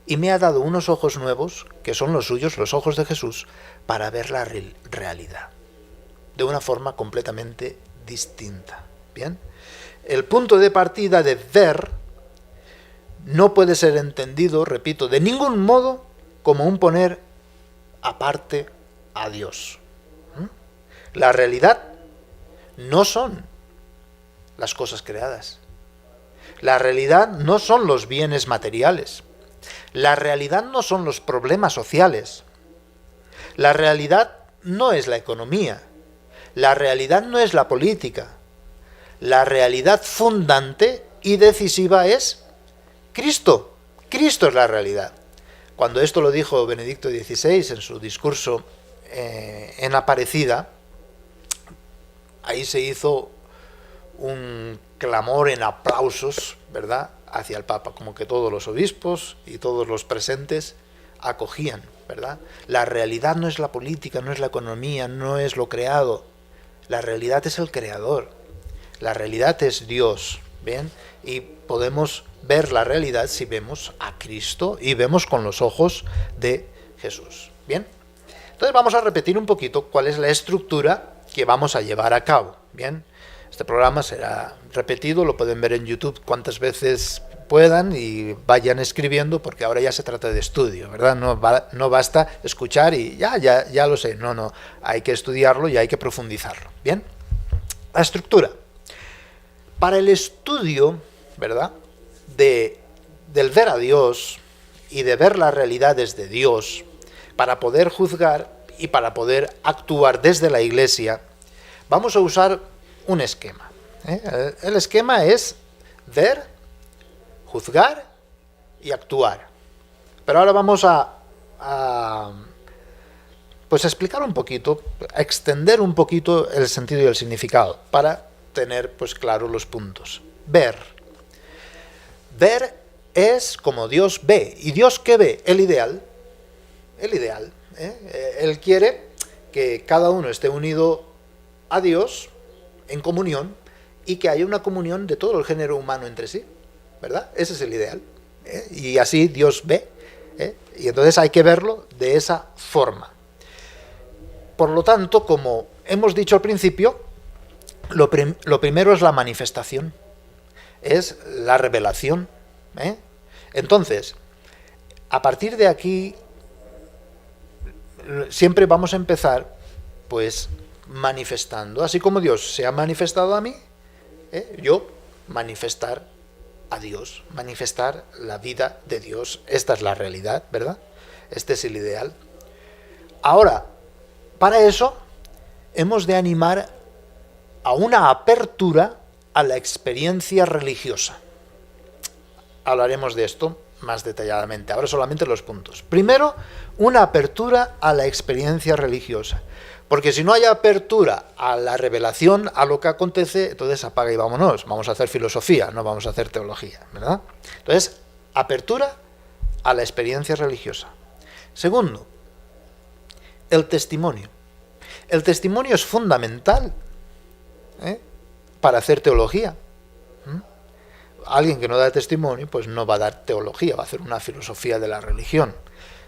y me ha dado unos ojos nuevos, que son los suyos, los ojos de Jesús, para ver la realidad de una forma completamente distinta. ¿Bien? el punto de partida de ver no puede ser entendido, repito, de ningún modo como un poner aparte a Dios. La realidad no son las cosas creadas. La realidad no son los bienes materiales. La realidad no son los problemas sociales. La realidad no es la economía. La realidad no es la política. La realidad fundante y decisiva es Cristo. Cristo es la realidad. Cuando esto lo dijo Benedicto XVI en su discurso en Aparecida, ahí se hizo un clamor en aplausos, ¿verdad?, hacia el Papa, como que todos los obispos y todos los presentes acogían, ¿verdad? La realidad no es la política, no es la economía, no es lo creado. La realidad es el Creador. La realidad es Dios, ¿bien? Y podemos ver la realidad si vemos a Cristo y vemos con los ojos de Jesús, ¿bien? Entonces vamos a repetir un poquito cuál es la estructura que vamos a llevar a cabo, ¿bien? Este programa será repetido, lo pueden ver en YouTube cuantas veces puedan y vayan escribiendo, porque ahora ya se trata de estudio, ¿verdad? No basta escuchar y ya lo sé, no, hay que estudiarlo y hay que profundizarlo, ¿bien? La estructura. Para el estudio, ¿verdad?, del ver a Dios y de ver las realidades de Dios, para poder juzgar y para poder actuar desde la Iglesia, vamos a usar un esquema. El esquema es ver, juzgar y actuar. Pero ahora vamos a explicar un poquito, a extender un poquito el sentido y el significado, para tener pues claro los puntos. Ver. Ver es como Dios ve. ¿Y Dios qué ve? El ideal. El ideal. Él quiere que cada uno esté unido a Dios en comunión y que haya una comunión de todo el género humano entre sí, ¿verdad? Ese es el ideal. Y así Dios ve, y entonces hay que verlo de esa forma. Por lo tanto, como hemos dicho al principio, lo primero es la manifestación, es la revelación. Entonces, a partir de aquí, siempre vamos a empezar, pues, manifestando, así como Dios se ha manifestado a mí, yo manifestar a Dios, manifestar la vida de Dios. Esta es la realidad, ¿verdad? Este es el ideal. Ahora, para eso hemos de animar a una apertura a la experiencia religiosa. Hablaremos de esto más detalladamente, ahora solamente los puntos. Primero, una apertura a la experiencia religiosa. Porque si no hay apertura a la revelación, a lo que acontece, entonces apaga y vámonos. Vamos a hacer filosofía, no vamos a hacer teología, ¿verdad? Entonces, apertura a la experiencia religiosa. Segundo, el testimonio. El testimonio es fundamental para hacer teología. Alguien que no da testimonio, pues no va a dar teología, va a hacer una filosofía de la religión.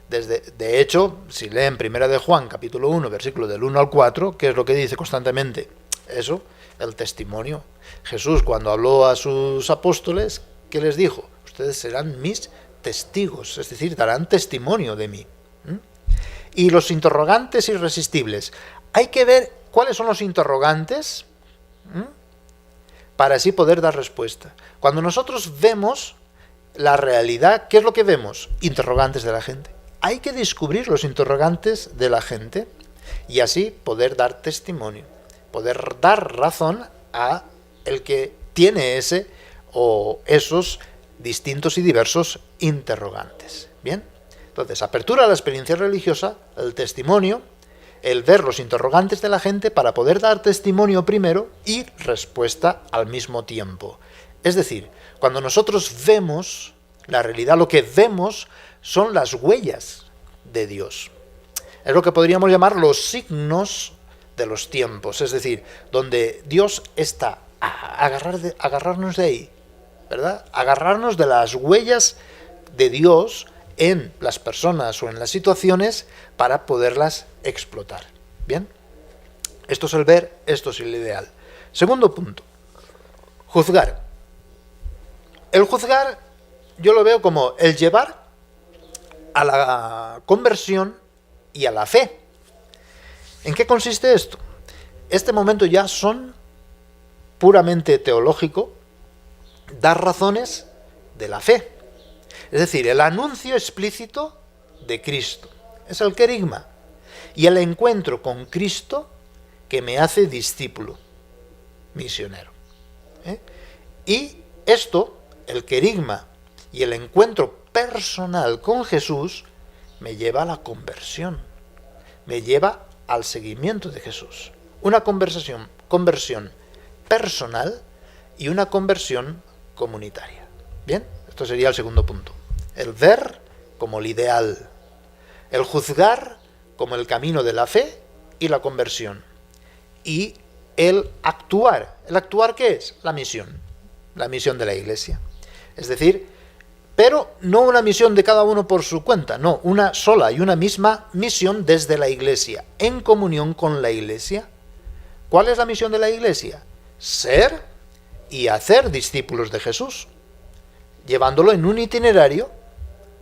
De hecho, si leen 1 de Juan, capítulo 1, versículo del 1 al 4, ¿qué es lo que dice constantemente? Eso, el testimonio. Jesús, cuando habló a sus apóstoles, ¿qué les dijo? Ustedes serán mis testigos, es decir, darán testimonio de mí. Y los interrogantes irresistibles. Hay que ver cuáles son los interrogantes para así poder dar respuesta. Cuando nosotros vemos la realidad, ¿qué es lo que vemos? Interrogantes de la gente. Hay que descubrir los interrogantes de la gente y así poder dar testimonio, poder dar razón a el que tiene ese o esos distintos y diversos interrogantes. ¿Bien? Entonces, apertura a la experiencia religiosa, el testimonio, el ver los interrogantes de la gente para poder dar testimonio primero y respuesta al mismo tiempo. Es decir, cuando nosotros vemos la realidad, lo que vemos son las huellas de Dios. Es lo que podríamos llamar los signos de los tiempos, es decir, donde Dios está, agarrarnos de ahí, ¿verdad? Agarrarnos de las huellas de Dios en las personas o en las situaciones para poderlas explotar. ¿Bien? Esto es el ver, esto es el ideal. Segundo punto, Juzgar. El juzgar yo lo veo como el llevar a la conversión y a la fe. ¿En qué consiste esto? Este momento ya son puramente teológico, dar razones de la fe. Es decir, el anuncio explícito de Cristo. Es el querigma. Y el encuentro con Cristo que me hace discípulo, misionero. Y esto, el querigma y el encuentro personal con Jesús, me lleva a la conversión. Me lleva al seguimiento de Jesús. Una conversión personal y una conversión comunitaria. Bien, esto sería el segundo punto. El ver como el ideal. El juzgar como el camino de la fe y la conversión. Y el actuar. ¿El actuar qué es? La misión. La misión de la Iglesia. Es decir, pero no una misión de cada uno por su cuenta, no, una sola y una misma misión desde la Iglesia, en comunión con la Iglesia. ¿Cuál es la misión de la Iglesia? Ser y hacer discípulos de Jesús, llevándolo en un itinerario,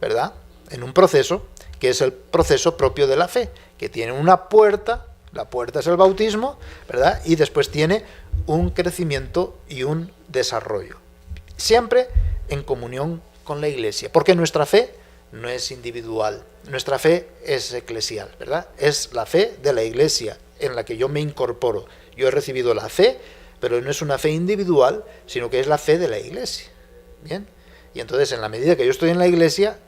¿verdad? En un proceso, que es el proceso propio de la fe, que tiene una puerta, la puerta es el bautismo, ¿verdad? Y después tiene un crecimiento y un desarrollo. Siempre en comunión con la Iglesia, porque nuestra fe no es individual, nuestra fe es eclesial, ¿verdad? Es la fe de la Iglesia en la que yo me incorporo. Yo he recibido la fe, pero no es una fe individual, sino que es la fe de la Iglesia. ¿Bien? Y entonces, en la medida que yo estoy en la Iglesia,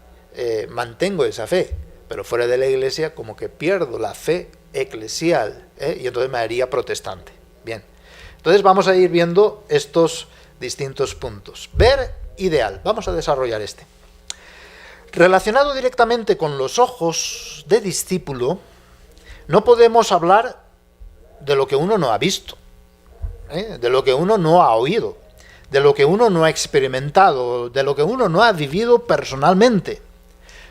mantengo esa fe, pero fuera de la Iglesia como que pierdo la fe eclesial, y entonces me haría protestante. Bien, entonces vamos a ir viendo estos distintos puntos. Ver ideal, vamos a desarrollar este. Relacionado directamente con los ojos de discípulo, no podemos hablar de lo que uno no ha visto, de lo que uno no ha oído, de lo que uno no ha experimentado, de lo que uno no ha vivido personalmente.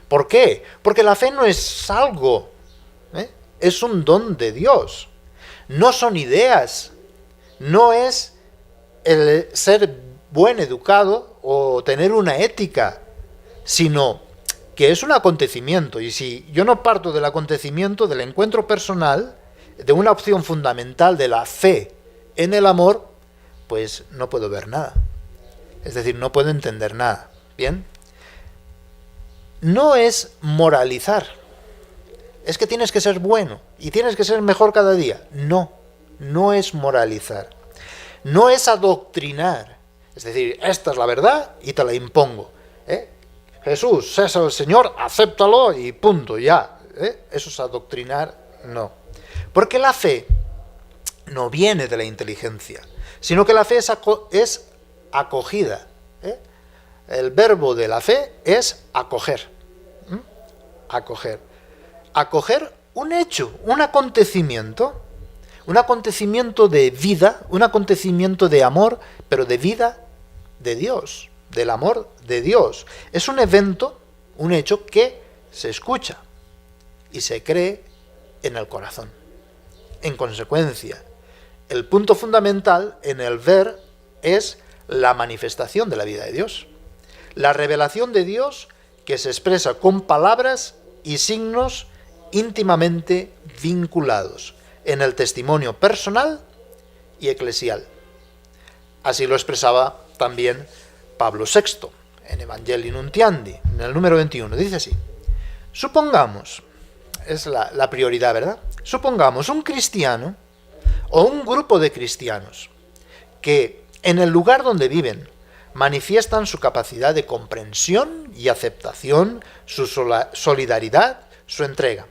¿Por qué? Porque la fe no es algo, es un don de Dios. No son ideas, no es el ser buen educado o tener una ética, sino que es un acontecimiento. Y si yo no parto del acontecimiento, del encuentro personal, de una opción fundamental de la fe en el amor, pues no puedo ver nada. Es decir, no puedo entender nada. ¿Bien? No es moralizar. Es que tienes que ser bueno y tienes que ser mejor cada día. No, no es moralizar. No es adoctrinar. Es decir, esta es la verdad y te la impongo. Jesús es el Señor, acéptalo y punto, ya. Eso es adoctrinar, no. Porque la fe no viene de la inteligencia, sino que la fe es acogida. El verbo de la fe es acoger. Acoger. Acoger un hecho, un acontecimiento de vida, un acontecimiento de amor, pero de vida de Dios, del amor de Dios. Es un evento, un hecho que se escucha y se cree en el corazón. En consecuencia, el punto fundamental en el ver es la manifestación de la vida de Dios. La revelación de Dios que se expresa con palabras y signos íntimamente vinculados en el testimonio personal y eclesial. Así lo expresaba también Pablo VI en Evangelii Nuntiandi, en el número 21. Dice así: supongamos, es la prioridad, ¿verdad? Supongamos un cristiano o un grupo de cristianos que en el lugar donde viven manifiestan su capacidad de comprensión y aceptación, su solidaridad, su entrega.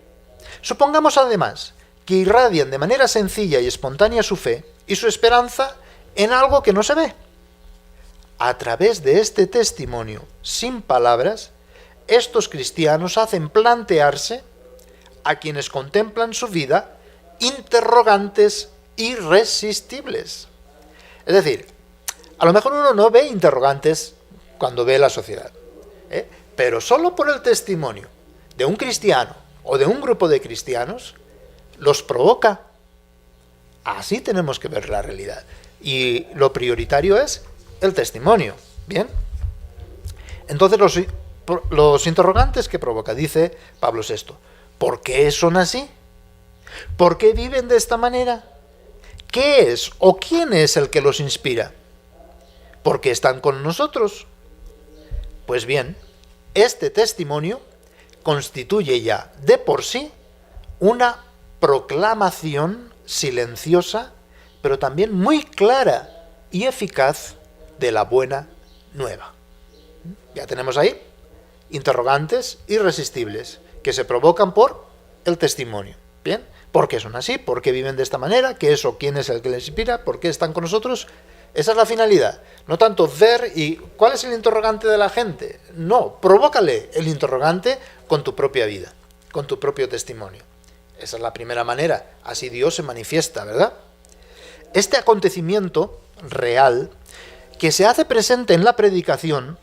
Supongamos además que irradian de manera sencilla y espontánea su fe y su esperanza en algo que no se ve. A través de este testimonio, sin palabras, estos cristianos hacen plantearse a quienes contemplan su vida interrogantes irresistibles. Es decir, a lo mejor uno no ve interrogantes cuando ve la sociedad, pero solo por el testimonio de un cristiano o de un grupo de cristianos los provoca. Así tenemos que ver la realidad. Y lo prioritario es el testimonio. Bien. Entonces los interrogantes que provoca, dice Pablo VI, ¿por qué son así? ¿Por qué viven de esta manera? ¿Qué es o quién es el que los inspira? ¿Por qué están con nosotros? Pues bien, este testimonio constituye ya de por sí una proclamación silenciosa, pero también muy clara y eficaz de la buena nueva. Ya tenemos ahí interrogantes irresistibles que se provocan por el testimonio. Bien, ¿por qué son así? ¿Por qué viven de esta manera? ¿Qué es o quién es el que les inspira? ¿Por qué están con nosotros? Esa es la finalidad. No tanto ver y ¿cuál es el interrogante de la gente? No, provócale el interrogante con tu propia vida, con tu propio testimonio. Esa es la primera manera. Así Dios se manifiesta, ¿verdad? Este acontecimiento real que se hace presente en la predicación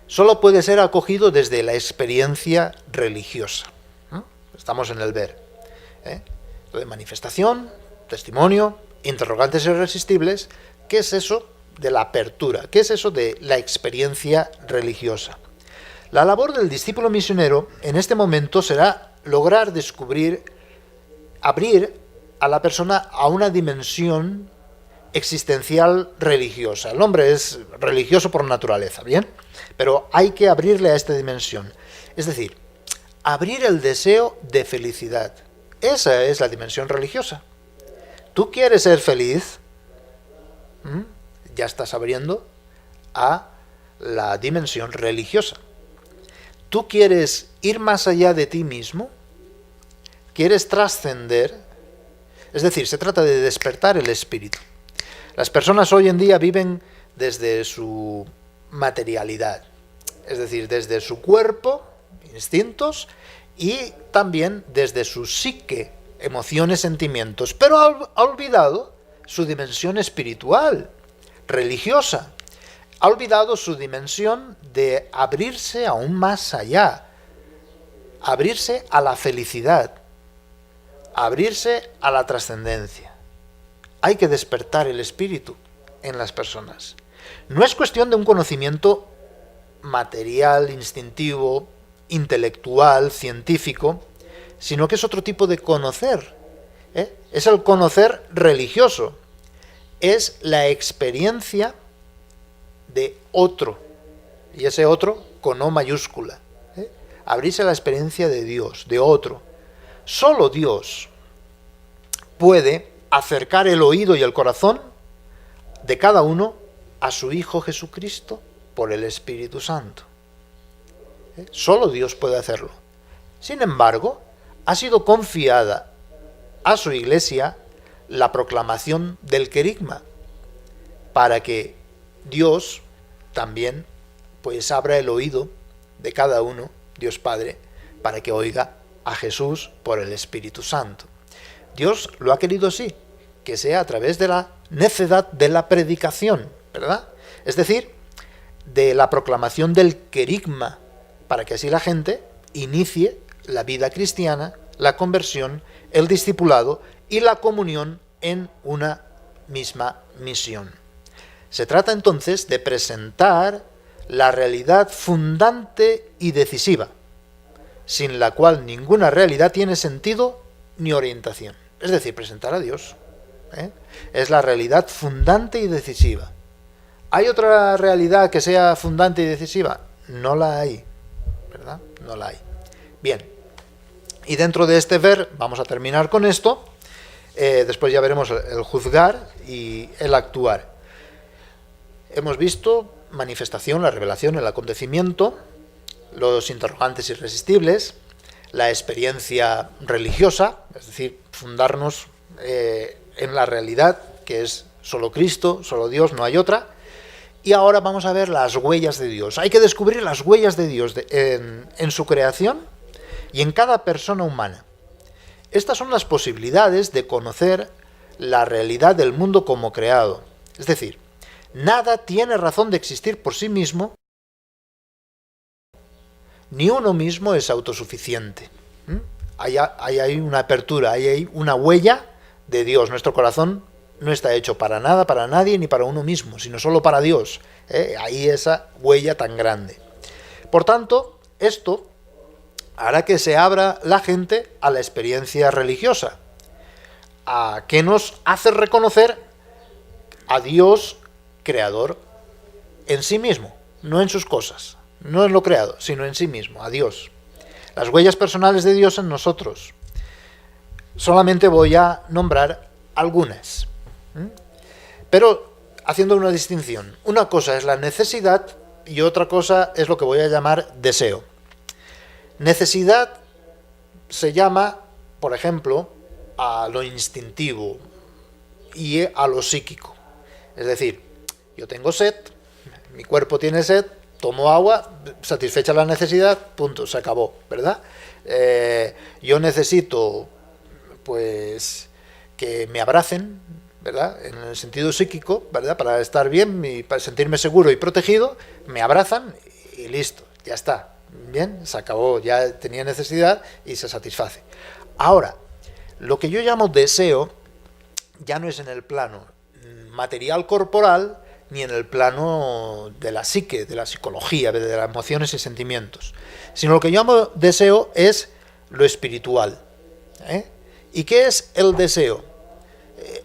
solo puede ser acogido desde la experiencia religiosa. Estamos en el ver. De manifestación, testimonio, interrogantes irresistibles. ¿Qué es eso de la apertura? ¿Qué es eso de la experiencia religiosa? La labor del discípulo misionero en este momento será lograr descubrir, abrir a la persona a una dimensión existencial religiosa. El hombre es religioso por naturaleza, ¿bien? Pero hay que abrirle a esta dimensión. Es decir, abrir el deseo de felicidad. Esa es la dimensión religiosa. ¿Tú quieres ser feliz? Ya estás abriendo a la dimensión religiosa. ¿Tú quieres ir más allá de ti mismo? ¿Quieres trascender? Es decir, se trata de despertar el espíritu. Las personas hoy en día viven desde su materialidad, es decir, desde su cuerpo, instintos, y también desde su psique, emociones, sentimientos, pero ha olvidado su dimensión espiritual, religiosa. Ha olvidado su dimensión de abrirse aún más allá, abrirse a la felicidad, abrirse a la trascendencia. Hay que despertar el espíritu en las personas. No es cuestión de un conocimiento material, instintivo, intelectual, científico, sino que es otro tipo de conocer. Es el conocer religioso. Es la experiencia de otro. Y ese otro con O mayúscula. Abrirse a la experiencia de Dios, de otro. Solo Dios puede acercar el oído y el corazón de cada uno a su Hijo Jesucristo por el Espíritu Santo. Solo Dios puede hacerlo. Sin embargo, ha sido confiada a su Iglesia la proclamación del querigma, para que Dios también pues abra el oído de cada uno, Dios Padre, para que oiga a Jesús por el Espíritu Santo. Dios lo ha querido así, que sea a través de la necedad de la predicación, ¿verdad? Es decir, de la proclamación del querigma, para que así la gente inicie la vida cristiana, la conversión, el discipulado y la comunión en una misma misión. Se trata entonces de presentar la realidad fundante y decisiva, sin la cual ninguna realidad tiene sentido ni orientación. Es decir, presentar a Dios. Es la realidad fundante y decisiva. ¿Hay otra realidad que sea fundante y decisiva? No la hay, ¿verdad? No la hay. Bien, y dentro de este ver, vamos a terminar con esto, después ya veremos el juzgar y el actuar. Hemos visto manifestación, la revelación, el acontecimiento, los interrogantes irresistibles, la experiencia religiosa, es decir, fundarnos en la realidad, que es solo Cristo, solo Dios, no hay otra. Y ahora vamos a ver las huellas de Dios. Hay que descubrir las huellas de Dios en su creación y en cada persona humana. Estas son las posibilidades de conocer la realidad del mundo como creado. Es decir, nada tiene razón de existir por sí mismo, ni uno mismo es autosuficiente. Hay una apertura, hay una huella de Dios. Nuestro corazón no está hecho para nada, para nadie, ni para uno mismo, sino solo para Dios. Ahí esa huella tan grande. Por tanto, esto hará que se abra la gente a la experiencia religiosa, a que nos hace reconocer a Dios creador en sí mismo, no en sus cosas, no en lo creado, sino en sí mismo, a Dios. Las huellas personales de Dios en nosotros. Solamente voy a nombrar algunas, pero haciendo una distinción. Una cosa es la necesidad y otra cosa es lo que voy a llamar deseo. Necesidad se llama, por ejemplo, a lo instintivo y a lo psíquico. Es decir, yo tengo sed, mi cuerpo tiene sed, tomo agua, satisfecha la necesidad, punto, se acabó, ¿verdad? Yo necesito, pues, que me abracen, ¿verdad? En el sentido psíquico, ¿verdad? Para estar bien y para sentirme seguro y protegido, me abrazan y listo, ya está. Bien, se acabó, ya tenía necesidad y se satisface. Ahora, lo que yo llamo deseo ya no es en el plano material corporal ni en el plano de la psique, de la psicología, de las emociones y sentimientos, sino lo que yo llamo deseo es lo espiritual. ¿Y qué es el deseo?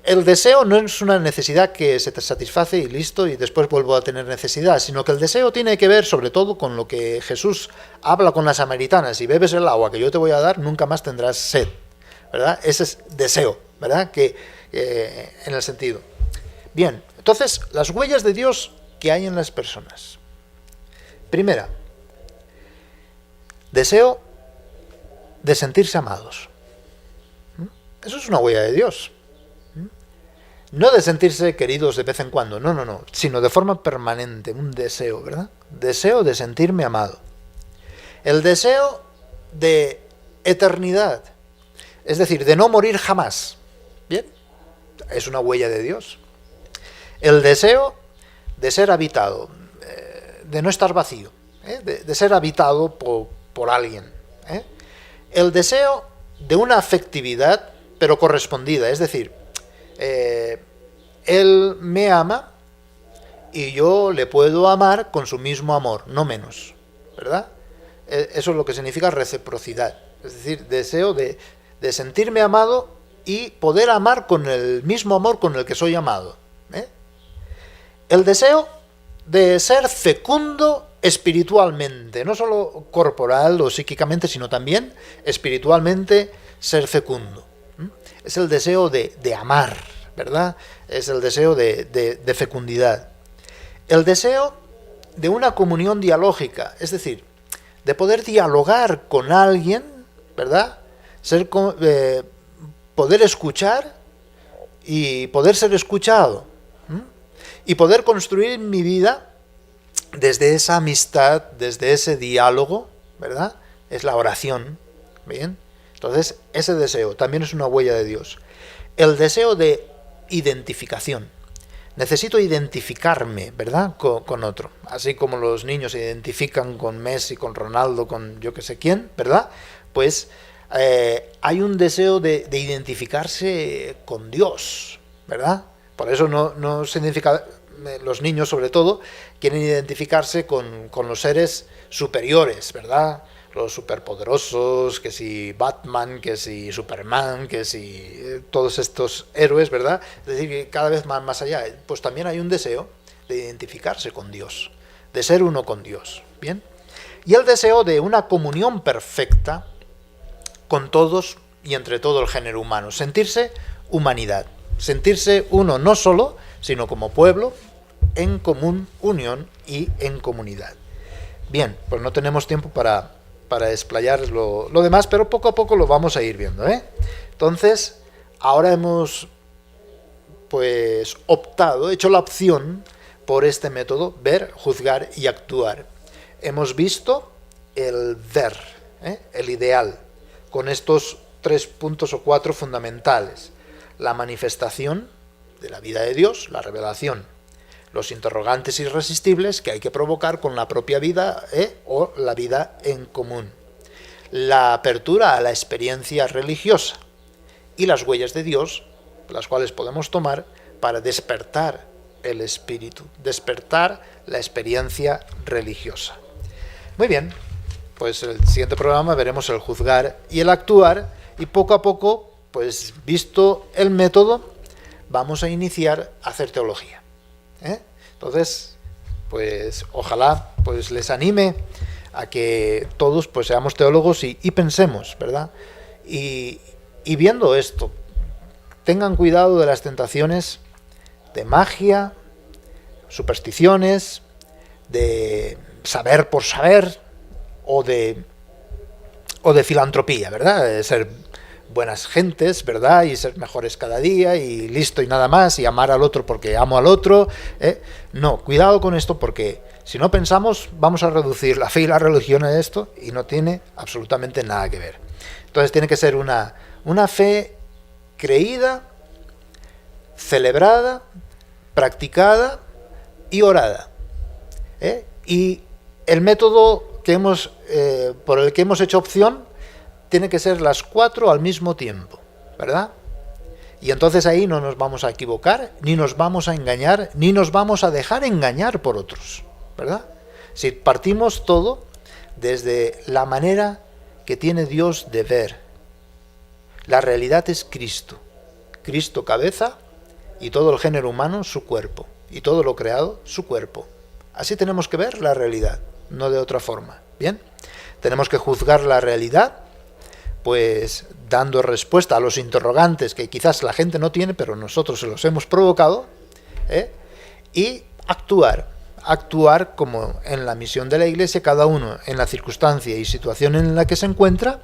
El deseo no es una necesidad que se te satisface y listo y después vuelvo a tener necesidad, sino que el deseo tiene que ver sobre todo con lo que Jesús habla con las samaritanas: si bebes el agua que yo te voy a dar, nunca más tendrás sed, ¿verdad? Ese es deseo, ¿verdad? Que en el sentido. Bien, entonces, las huellas de Dios que hay en las personas. Primera, deseo de sentirse amados. Eso es una huella de Dios. No de sentirse queridos de vez en cuando, no, sino de forma permanente, un deseo, ¿verdad? Deseo de sentirme amado. El deseo de eternidad, es decir, de no morir jamás. Bien, es una huella de Dios. El deseo de ser habitado, de no estar vacío, de ser habitado por alguien. El deseo de una afectividad, pero correspondida, es decir, él me ama y yo le puedo amar con su mismo amor, no menos, ¿verdad? Eso es lo que significa reciprocidad, es decir, deseo de sentirme amado y poder amar con el mismo amor con el que soy amado. El deseo de ser fecundo espiritualmente, no solo corporal o psíquicamente, sino también espiritualmente ser fecundo. Es el deseo de amar, ¿verdad? Es el deseo de fecundidad. El deseo de una comunión dialógica, es decir, de poder dialogar con alguien, ¿verdad? Poder escuchar y poder ser escuchado. Y poder construir mi vida desde esa amistad, desde ese diálogo, ¿verdad? Es la oración, ¿bien? Entonces, ese deseo también es una huella de Dios. El deseo de identificación. Necesito identificarme, ¿verdad?, con otro. Así como los niños se identifican con Messi, con Ronaldo, con yo que sé quién, ¿verdad? Pues hay un deseo de identificarse con Dios, ¿verdad? Por eso no significa, los niños sobre todo, quieren identificarse con los seres superiores, ¿verdad? Los superpoderosos, que si Batman, que si Superman, que si todos estos héroes, ¿verdad? Es decir, que cada vez más allá, pues también hay un deseo de identificarse con Dios, de ser uno con Dios, ¿bien? Y el deseo de una comunión perfecta con todos y entre todo el género humano, sentirse humanidad, sentirse uno no solo, sino como pueblo, en común unión y en comunidad. Bien, pues no tenemos tiempo para explayar lo demás, pero poco a poco lo vamos a ir viendo, Entonces, ahora hemos pues hecho la opción por este método, ver, juzgar y actuar. Hemos visto el ver, el ideal, con estos 3 puntos o 4 fundamentales: la manifestación de la vida de Dios, la revelación, los interrogantes irresistibles que hay que provocar con la propia vida o la vida en común, la apertura a la experiencia religiosa y las huellas de Dios, las cuales podemos tomar para despertar el espíritu, despertar la experiencia religiosa. Muy bien, pues el siguiente programa veremos el juzgar y el actuar, y poco a poco, pues visto el método, vamos a iniciar a hacer teología. Entonces, pues ojalá pues les anime a que todos pues seamos teólogos y pensemos, ¿verdad? Y viendo esto, tengan cuidado de las tentaciones de magia, supersticiones, de saber por saber, o de filantropía, ¿verdad? De ser buenas gentes, ¿verdad? Y ser mejores cada día, y listo y nada más, y amar al otro porque amo al otro. No, cuidado con esto, porque si no pensamos, vamos a reducir la fe y la religión a esto, y no tiene absolutamente nada que ver. Entonces tiene que ser una fe creída, celebrada, practicada y orada. Y el método por el que hemos hecho opción tiene que ser las 4 al mismo tiempo, ¿verdad? Y entonces ahí no nos vamos a equivocar, ni nos vamos a engañar, ni nos vamos a dejar engañar por otros, ¿verdad? Si partimos todo desde la manera que tiene Dios de ver. La realidad es Cristo. Cristo cabeza, y todo el género humano su cuerpo, y todo lo creado su cuerpo. Así tenemos que ver la realidad, no de otra forma. Bien, tenemos que juzgar la realidad, pues dando respuesta a los interrogantes que quizás la gente no tiene, pero nosotros se los hemos provocado, y actuar como en la misión de la Iglesia, cada uno en la circunstancia y situación en la que se encuentra,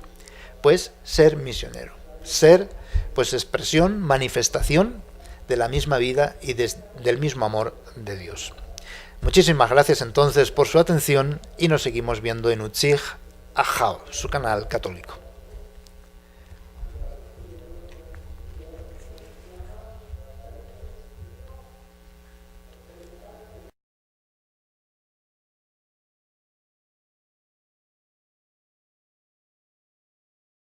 pues ser misionero, ser pues expresión, manifestación de la misma vida y del mismo amor de Dios. Muchísimas gracias entonces por su atención, y nos seguimos viendo en Utzig Ajao, su canal católico.